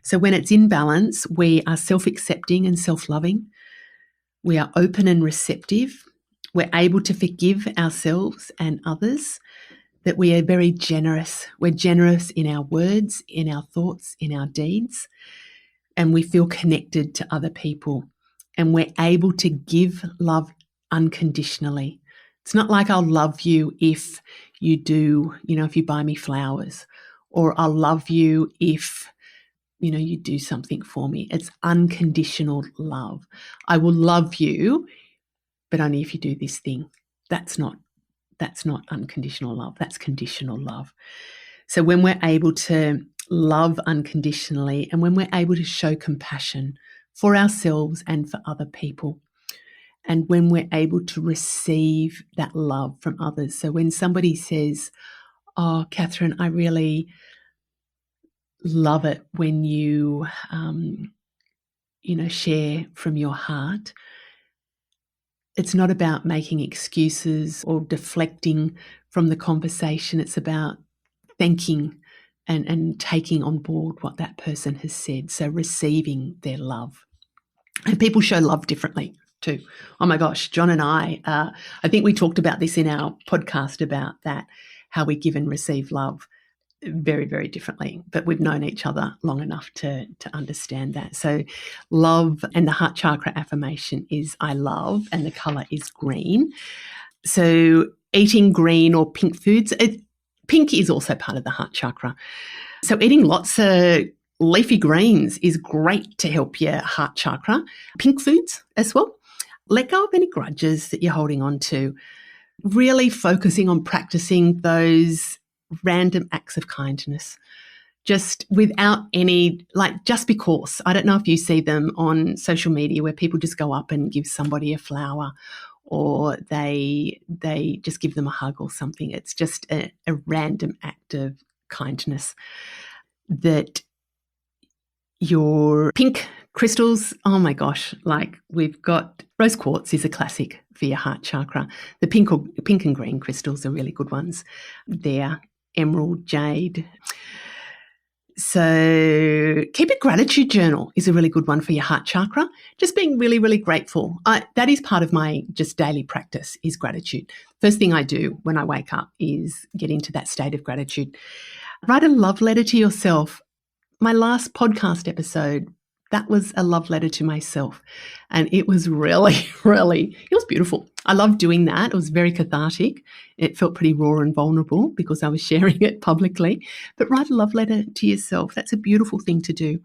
So when it's in balance, we are self-accepting and self-loving. We are open and receptive. We're able to forgive ourselves and others. That we are very generous. We're generous in our words, in our thoughts, in our deeds, and we feel connected to other people. And we're able to give love unconditionally. It's not like I'll love you if you do, if you buy me flowers, or I'll love you if, you do something for me. It's unconditional love. I will love you, but only if you do this thing. That's not unconditional love. That's conditional love. So when we're able to love unconditionally and when we're able to show compassion for ourselves and for other people, and when we're able to receive that love from others. So when somebody says, "Oh, Catherine, I really love it when you, share from your heart," it's not about making excuses or deflecting from the conversation. It's about thanking and taking on board what that person has said. So receiving their love. And people show love differently too. Oh my gosh, John and I think we talked about this in our podcast about that, how we give and receive love very, very differently, but we've known each other long enough to understand that. So love, and the heart chakra affirmation is I love, and the colour is green. So eating green or pink foods, pink is also part of the heart chakra. So eating lots of leafy greens is great to help your heart chakra. Pink foods as well. Let go of any grudges that you're holding on to. Really focusing on practicing those random acts of kindness, just without any, just because. I don't know if you see them on social media where people just go up and give somebody a flower, or they just give them a hug or something. It's just a random act of kindness. That your pink crystals, oh my gosh, we've got rose quartz is a classic for your heart chakra. The pink and green crystals are really good ones. They're emerald, jade. So keep a gratitude journal is a really good one for your heart chakra. Just being really, really grateful. That is part of my just daily practice is gratitude. First thing I do when I wake up is get into that state of gratitude. Write a love letter to yourself. My last podcast episode, that was a love letter to myself. And it was really, really, it was beautiful. I loved doing that. It was very cathartic. It felt pretty raw and vulnerable because I was sharing it publicly. But write a love letter to yourself. That's a beautiful thing to do.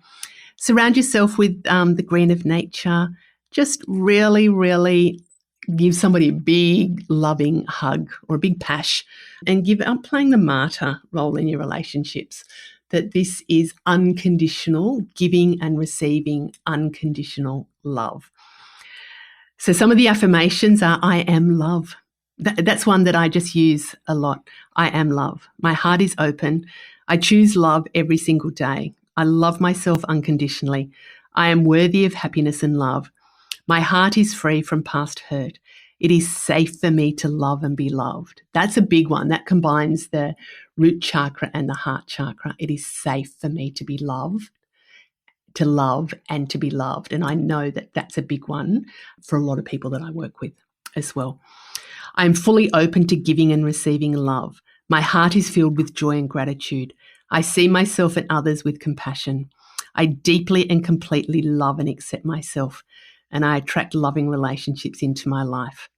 Surround yourself with the green of nature. Just really, really give somebody a big loving hug or a big pash, and I'm playing the martyr role in your relationships. That this is unconditional, giving and receiving unconditional love. So some of the affirmations are, I am love. That's one that I just use a lot. I am love. My heart is open. I choose love every single day. I love myself unconditionally. I am worthy of happiness and love. My heart is free from past hurt. It is safe for me to love and be loved. That's a big one. That combines the root chakra and the heart chakra. It is safe for me to be loved, to love and to be loved. And I know that that's a big one for a lot of people that I work with as well. I'm fully open to giving and receiving love. My heart is filled with joy and gratitude. I see myself and others with compassion. I deeply and completely love and accept myself, and I attract loving relationships into my life.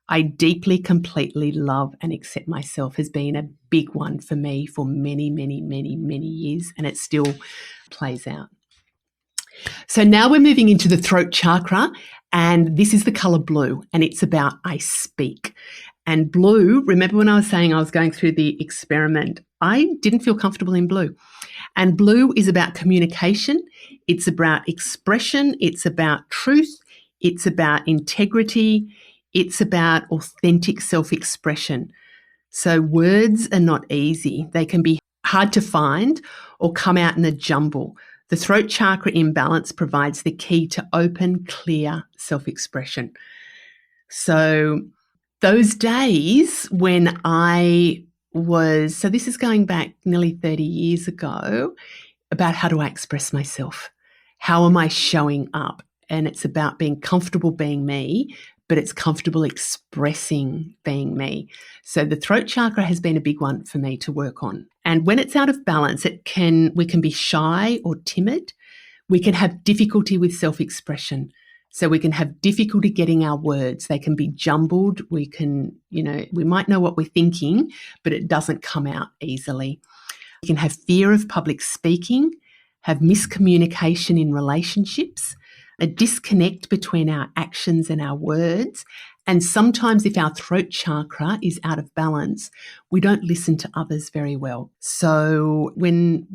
I deeply, completely love and accept myself has been a big one for me for many, many, many, many years, and it still plays out. So now we're moving into the throat chakra, and this is the color blue, and it's about I speak. And blue, remember when I was saying I was going through the experiment, I didn't feel comfortable in blue. And blue is about communication. It's about expression. It's about truth. It's about integrity. It's about authentic self-expression. So words are not easy. They can be hard to find or come out in a jumble. The throat chakra imbalance provides the key to open, clear self-expression. So those days when so this is going back nearly 30 years ago, about how do I express myself? How am I showing up? And it's about being comfortable being me, but it's comfortable expressing being me. So the throat chakra has been a big one for me to work on. And when it's out of balance, we can be shy or timid. We can have difficulty with self-expression. So we can have difficulty getting our words. They can be jumbled. We might know what we're thinking, but it doesn't come out easily. We can have fear of public speaking, have miscommunication in relationships, a disconnect between our actions and our words. And sometimes if our throat chakra is out of balance, we don't listen to others very well. So when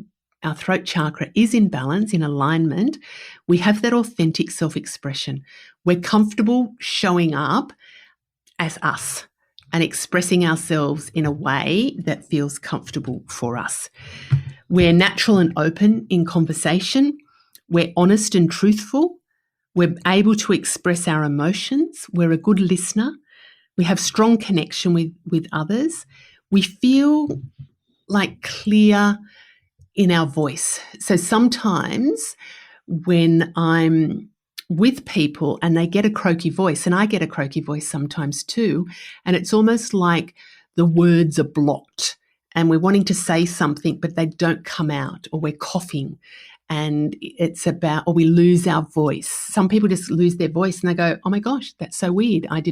our throat chakra is in balance, in alignment, we have that authentic self-expression. We're comfortable showing up as us and expressing ourselves in a way that feels comfortable for us. We're natural and open in conversation. We're honest and truthful. We're able to express our emotions. We're a good listener. We have strong connection with others. We feel like clear in our voice. So sometimes when I'm with people and they get a croaky voice, and I get a croaky voice sometimes too, and it's almost like the words are blocked and we're wanting to say something, but they don't come out, or we're coughing and or we lose our voice. Some people just lose their voice and they go, oh my gosh, that's so weird. I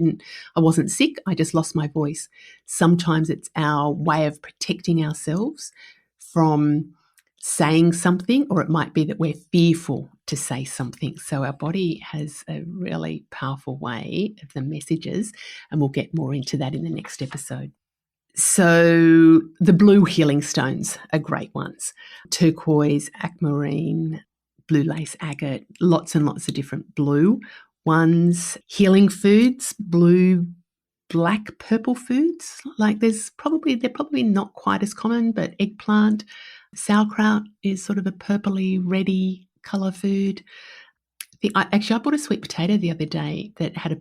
wasn't sick. I just lost my voice. Sometimes it's our way of protecting ourselves from saying something, or it might be that we're fearful to say something. So our body has a really powerful way of the messages, and we'll get more into that in the next episode. So the blue healing stones are great ones. Turquoise, aquamarine, blue lace agate, lots and lots of different blue ones. Healing foods, blue, black, purple foods. Like they're probably not quite as common, but eggplant, sauerkraut is sort of a purpley, reddy colour food. I bought a sweet potato the other day that had a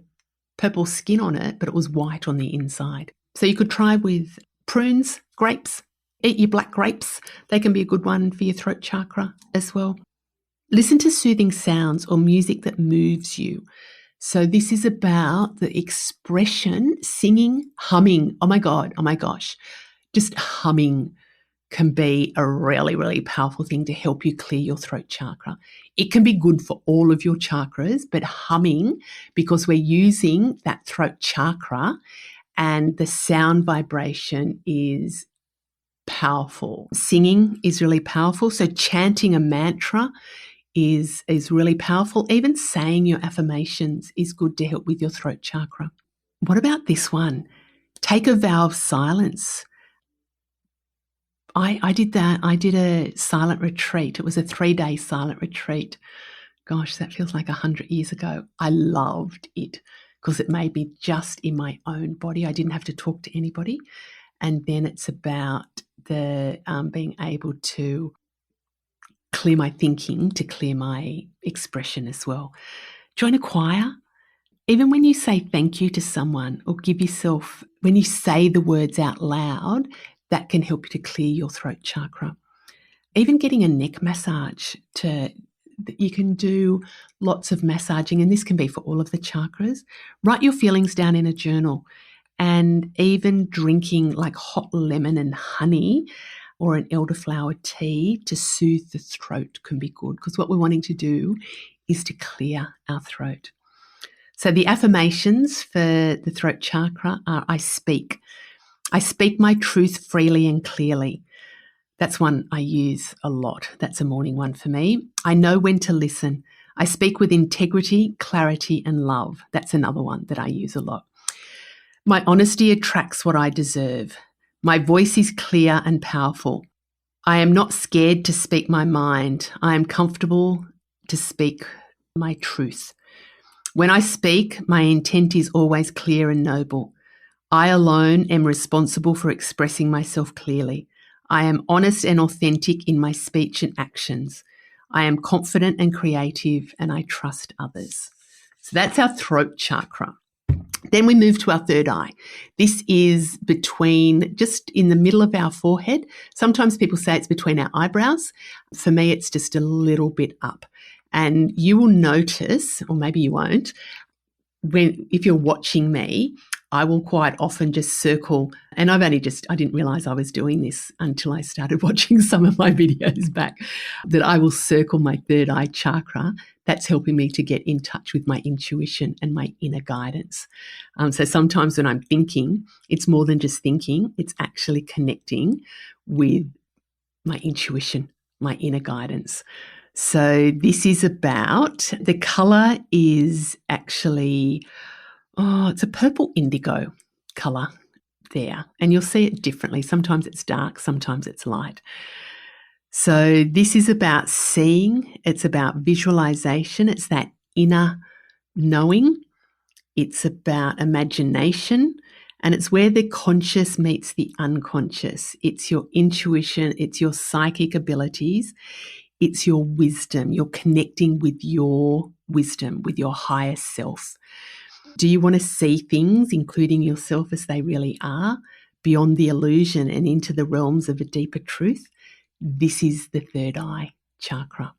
purple skin on it, but it was white on the inside. So you could try with prunes, grapes. Eat your black grapes. They can be a good one for your throat chakra as well. Listen to soothing sounds or music that moves you. So this is about the expression, singing, humming. Oh my God, oh my gosh. Just humming can be a really, really powerful thing to help you clear your throat chakra. It can be good for all of your chakras, but humming, because we're using that throat chakra and the sound vibration is powerful. Singing is really powerful. So chanting a mantra is really powerful. Even saying your affirmations is good to help with your throat chakra. What about this one? Take a vow of silence. I did that. I did a silent retreat. It was a 3-day silent retreat. Gosh, that feels like 100 years ago. I loved it because it made me just in my own body. I didn't have to talk to anybody. And then it's about the being able to clear my thinking, to clear my expression as well. Join a choir. Even when you say thank you to someone or give yourself, when you say the words out loud, that can help you to clear your throat chakra. Even getting a neck massage, you can do lots of massaging, and this can be for all of the chakras. Write your feelings down in a journal, and even drinking like hot lemon and honey or an elderflower tea to soothe the throat can be good, because what we're wanting to do is to clear our throat. So the affirmations for the throat chakra are I speak my truth freely and clearly. That's one I use a lot. That's a morning one for me. I know when to listen. I speak with integrity, clarity, and love. That's another one that I use a lot. My honesty attracts what I deserve. My voice is clear and powerful. I am not scared to speak my mind. I am comfortable to speak my truth. When I speak, my intent is always clear and noble. I alone am responsible for expressing myself clearly. I am honest and authentic in my speech and actions. I am confident and creative, and I trust others. So that's our throat chakra. Then we move to our third eye. This is just in the middle of our forehead. Sometimes people say it's between our eyebrows. For me, it's just a little bit up. And you will notice, or maybe you won't, if you're watching me, I will quite often just circle, and I didn't realize I was doing this until I started watching some of my videos back, that I will circle my third eye chakra. That's helping me to get in touch with my intuition and my inner guidance. So sometimes when I'm thinking, it's more than just thinking, it's actually connecting with my intuition, my inner guidance. So this is about, the colour is actually, it's a purple indigo colour there, and you'll see it differently. Sometimes it's dark, sometimes it's light. So this is about seeing, it's about visualization, it's that inner knowing, it's about imagination, and it's where the conscious meets the unconscious. It's your intuition, it's your psychic abilities, it's your wisdom. You're connecting with your wisdom, with your higher self. Do you want to see things, including yourself as they really are, beyond the illusion and into the realms of a deeper truth? This is the third eye chakra.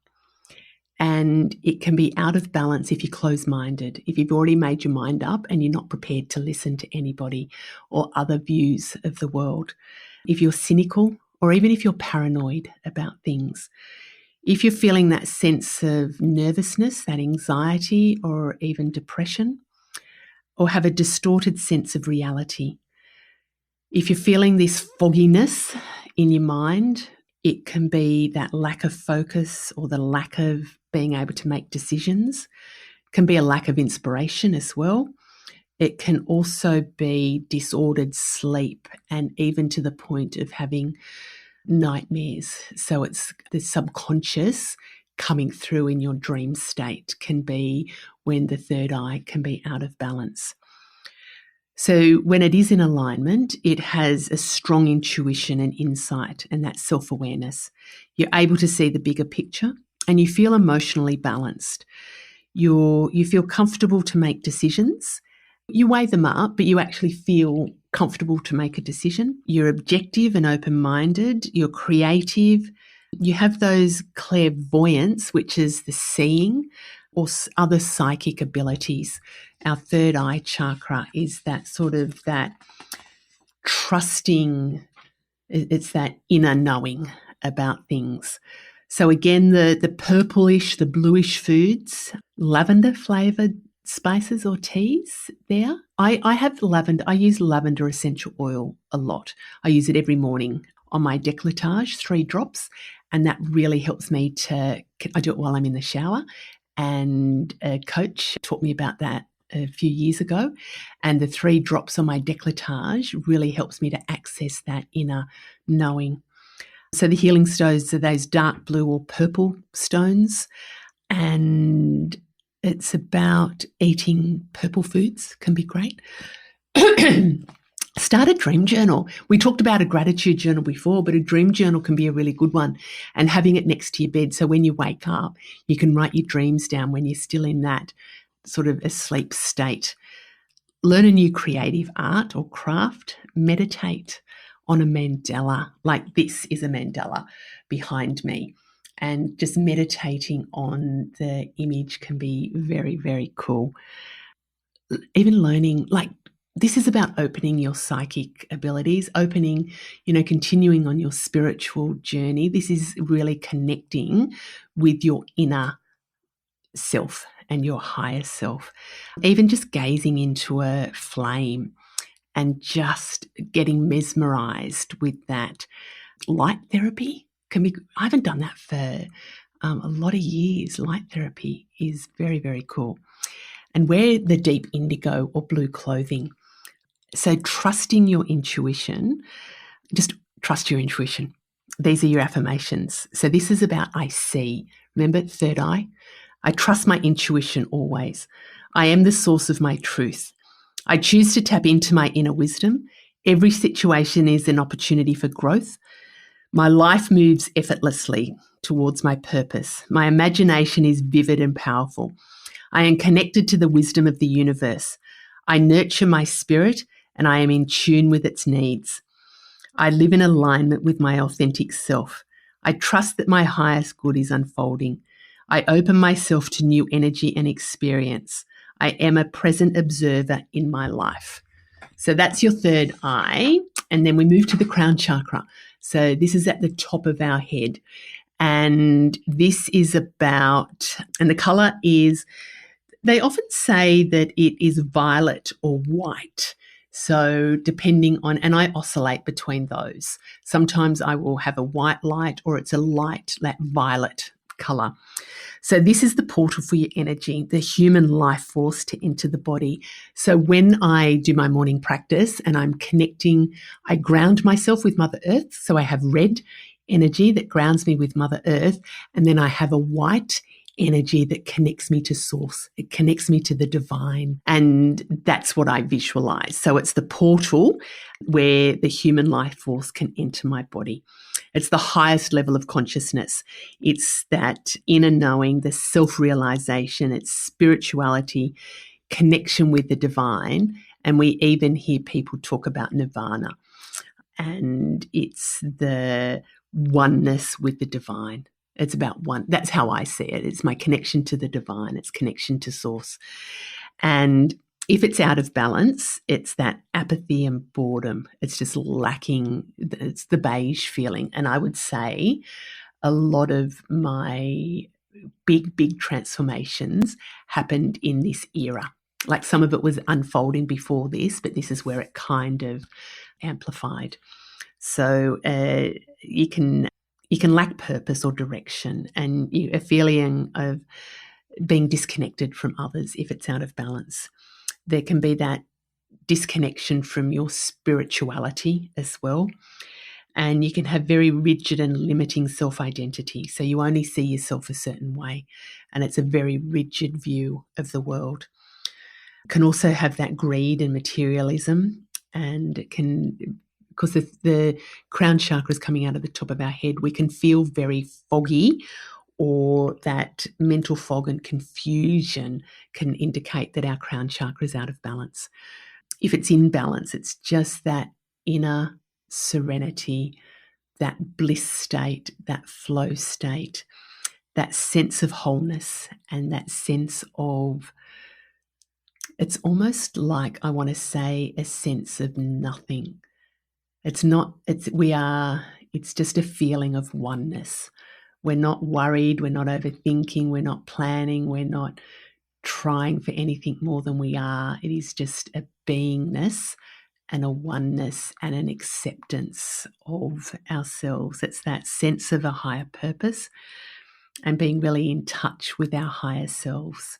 And it can be out of balance if you're closed-minded, if you've already made your mind up and you're not prepared to listen to anybody or other views of the world. If you're cynical, or even if you're paranoid about things. If you're feeling that sense of nervousness, that anxiety, or even depression, or have a distorted sense of reality. If you're feeling this fogginess in your mind, it can be that lack of focus or the lack of being able to make decisions. It can be a lack of inspiration as well. It can also be disordered sleep, and even to the point of having nightmares. So it's the subconscious coming through in your dream state can be when the third eye can be out of balance. So when it is in alignment, it has a strong intuition and insight, and that self-awareness. You're able to see the bigger picture, and you feel emotionally balanced. You feel comfortable to make decisions. You weigh them up, but you actually feel comfortable to make a decision. You're objective and open-minded. You're creative. You have those clairvoyance, which is the seeing, or other psychic abilities. Our third eye chakra is that sort of that trusting, it's that inner knowing about things. So again, the purplish, the bluish foods, lavender flavoured spices or teas there. I have lavender. I use lavender essential oil a lot. I use it every morning on my décolletage, 3 drops, and that really helps me I do it while I'm in the shower, and a coach taught me about that a few years ago, and the 3 drops on my décolletage really helps me to access that inner knowing. So the healing stones are those dark blue or purple stones, and it's about eating purple foods can be great. Start a dream journal. We talked about a gratitude journal before, but a dream journal can be a really good one, and having it next to your bed so when you wake up, you can write your dreams down when you're still in that sort of asleep state. Learn a new creative art or craft. Meditate on a mandala. Like this is a mandala behind me. And just meditating on the image can be very, very cool. Even learning, like, this is about opening your psychic abilities, continuing on your spiritual journey. This is really connecting with your inner self and your higher self. Even just gazing into a flame and just getting mesmerized with that. Light therapy can be, I haven't done that for a lot of years. Light therapy is very, very cool. And wear the deep indigo or blue clothing. So trusting your intuition, just trust your intuition. These are your affirmations. So this is about I see. Remember, third eye? I trust my intuition always. I am the source of my truth. I choose to tap into my inner wisdom. Every situation is an opportunity for growth. My life moves effortlessly towards my purpose. My imagination is vivid and powerful. I am connected to the wisdom of the universe. I nurture my spirit and I am in tune with its needs. I live in alignment with my authentic self. I trust that my highest good is unfolding. I open myself to new energy and experience. I am a present observer in my life. So that's your third eye. And then we move to the crown chakra. So this is at the top of our head. And this is about, and the color is, they often say that it is violet or white. So depending on, and I oscillate between those. Sometimes I will have a white light or it's a light, that violet color. So this is the portal for your energy, the human life force to enter the body. So when I do my morning practice and I'm connecting, I ground myself with Mother Earth. So I have red energy that grounds me with Mother Earth. And then I have a white energy that connects me to source. It connects me to the divine. And that's what I visualize. So it's the portal where the human life force can enter my body. It's the highest level of consciousness. It's that inner knowing, the self-realization, it's spirituality, connection with the divine. And we even hear people talk about nirvana. And it's the oneness with the divine. It's about one. That's how I see it. It's my connection to the divine. It's connection to source. And if it's out of balance, it's that apathy and boredom. It's just lacking. It's the beige feeling. And I would say a lot of my big transformations happened in this era. Like some of it was unfolding before this, but this is where it kind of amplified. So you can lack purpose or direction and a feeling of being disconnected from others if it's out of balance. There can be that disconnection from your spirituality as well. And you can have very rigid and limiting self-identity. So you only see yourself a certain way. And it's a very rigid view of the world. Can also have that greed and materialism. And it can, because the crown chakra is coming out of the top of our head, we can feel very foggy, or that mental fog and confusion can indicate that our crown chakra is out of balance. If it's in balance, it's just that inner serenity, that bliss state, that flow state, that sense of wholeness and that sense of, it's almost like, I want to say, a sense of nothing. It's just a feeling of oneness. We're not worried, we're not overthinking, we're not planning, we're not trying for anything more than we are. It is just a beingness and a oneness and an acceptance of ourselves. It's that sense of a higher purpose and being really in touch with our higher selves.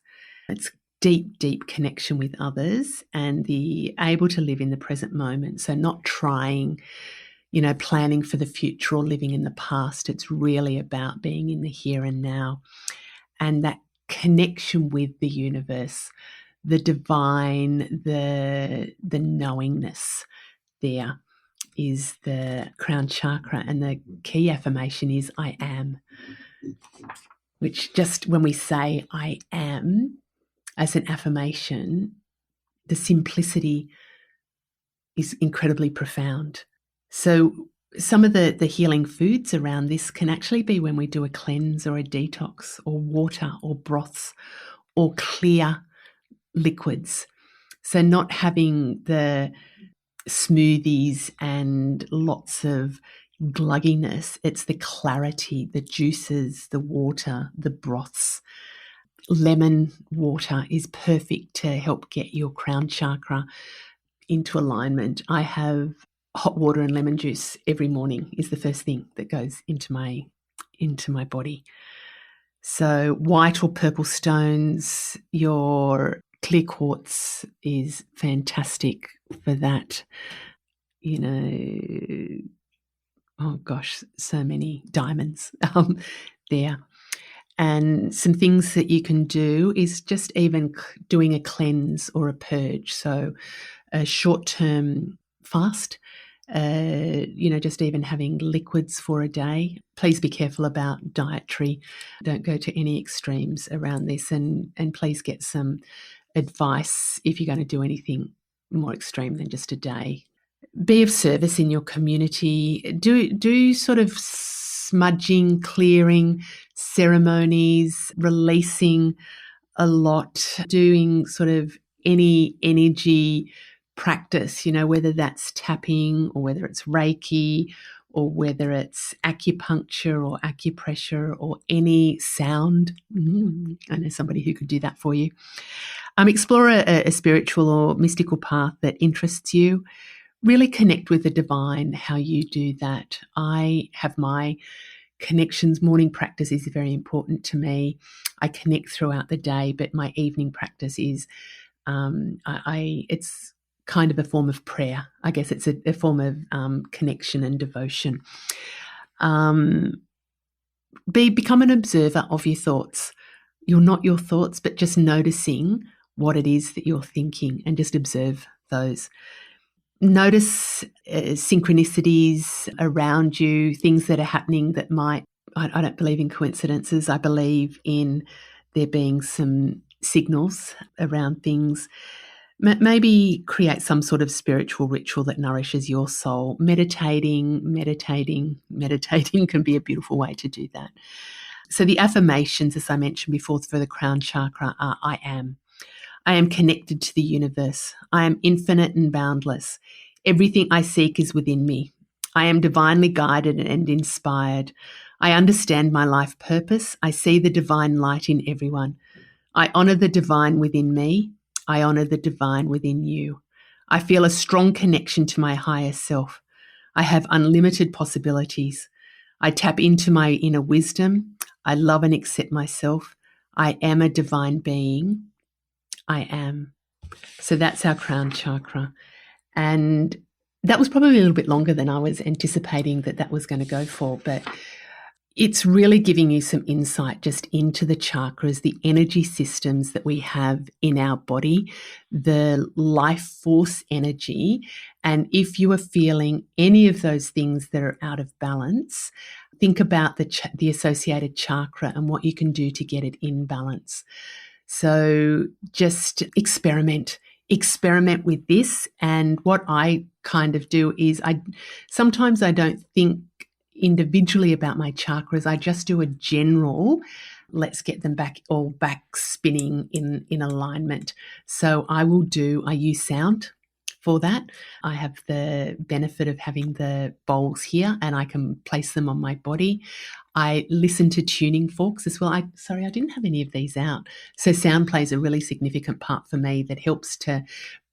It's deep connection with others and the able to live in the present moment. So not trying, planning for the future or living in the past. It's really about being in the here and now. And that connection with the universe, the divine, the knowingness there is the crown chakra. And the key affirmation is I am, which just when we say I am, as an affirmation, the simplicity is incredibly profound. So some of the healing foods around this can actually be when we do a cleanse or a detox, or water or broths or clear liquids. So not having the smoothies and lots of glugginess. It's the clarity, the juices, the water, the broths. Lemon water is perfect to help get your crown chakra into alignment. I have hot water and lemon juice every morning is the first thing that goes into my body. So white or purple stones, your clear quartz is fantastic for that. You know, oh gosh, so many diamonds there. And some things that you can do is just even doing a cleanse or a purge. So a short-term fast, just even having liquids for a day. Please be careful about dietary. Don't go to any extremes around this, and please get some advice if you're going to do anything more extreme than just a day. Be of service in your community. Do sort of smudging, clearing ceremonies, releasing a lot, doing sort of any energy practice, whether that's tapping or whether it's Reiki or whether it's acupuncture or acupressure or any sound. I know somebody who could do that for you. Explore a spiritual or mystical path that interests you. Really connect with the divine, how you do that. I have my connections. Morning practice is very important to me. I connect throughout the day, but my evening practice is, it's kind of a form of prayer. I guess it's a form of connection and devotion. Become an observer of your thoughts. You're not your thoughts, but just noticing what it is that you're thinking and just observe those. Notice synchronicities around you, things that are happening that might, I don't believe in coincidences. I believe in there being some signals around things. Maybe create some sort of spiritual ritual that nourishes your soul. Meditating can be a beautiful way to do that. So the affirmations, as I mentioned before, for the crown chakra are I am. I am connected to the universe. I am infinite and boundless. Everything I seek is within me. I am divinely guided and inspired. I understand my life purpose. I see the divine light in everyone. I honor the divine within me. I honor the divine within you. I feel a strong connection to my higher self. I have unlimited possibilities. I tap into my inner wisdom. I love and accept myself. I am a divine being. I am. So that's our crown chakra. And that was probably a little bit longer than I was anticipating that was going to go for, but it's really giving you some insight just into the chakras, the energy systems that we have in our body, the life force energy. And if you are feeling any of those things that are out of balance, think about the associated chakra and what you can do to get it in balance. So just experiment with this. And what I kind of do is sometimes I don't think individually about my chakras. I just do a general, let's get them back spinning in alignment. So I use sound for that. I have the benefit of having the bowls here and I can place them on my body. I listen to tuning forks as well. I didn't have any of these out. So sound plays a really significant part for me that helps to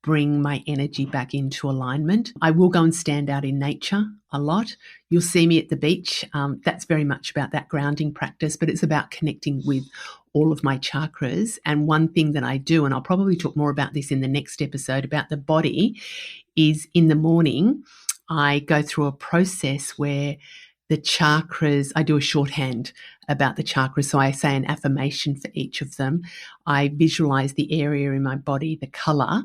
bring my energy back into alignment. I will go and stand out in nature a lot. You'll see me at the beach. That's very much about that grounding practice, but it's about connecting with all of my chakras. And one thing that I do, and I'll probably talk more about this in the next episode about the body, is in the morning, I go through a process where the chakras, I do a shorthand about the chakras. So I say an affirmation for each of them. I visualize the area in my body, the color,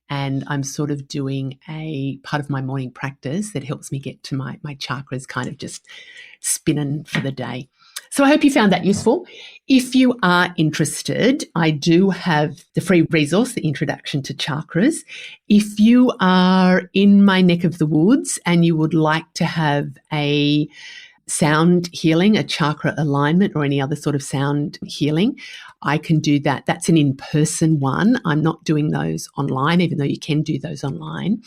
and I'm sort of doing a part of my morning practice that helps me get to my chakras kind of just spinning for the day. So I hope you found that useful. If you are interested, I do have the free resource, the Introduction to Chakras. If you are in my neck of the woods and you would like to have a sound healing, a chakra alignment, or any other sort of sound healing, I can do that. That's an in-person one. I'm not doing those online, even though you can do those online.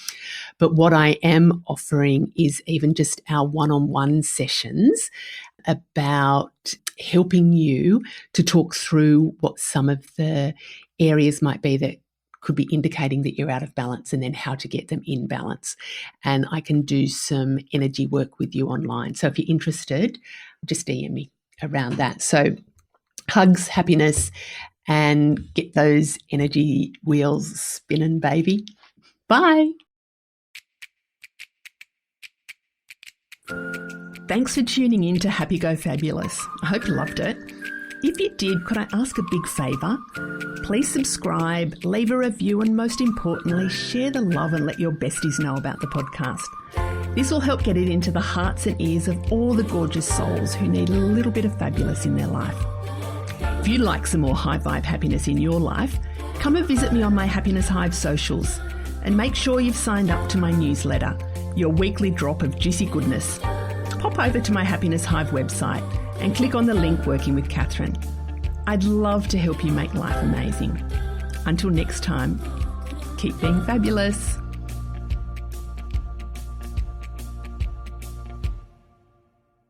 But what I am offering is even just our one-on-one sessions about helping you to talk through what some of the areas might be that could be indicating that you're out of balance, and then how to get them in balance. And I can do some energy work with you online. So if you're interested, just DM me around that. So hugs, happiness, and get those energy wheels spinning, baby. Bye. Thanks for tuning in to Happy Go Fabulous. I hope you loved it. If you did, could I ask a big favour? Please subscribe, leave a review, and most importantly, share the love and let your besties know about the podcast. This will help get it into the hearts and ears of all the gorgeous souls who need a little bit of fabulous in their life. If you'd like some more high vibe happiness in your life, come and visit me on my Happiness Hive socials, and make sure you've signed up to my newsletter, your weekly drop of juicy goodness. Pop over to my Happiness Hive website and click on the link Working with Catherine. I'd love to help you make life amazing. Until next time, keep being fabulous.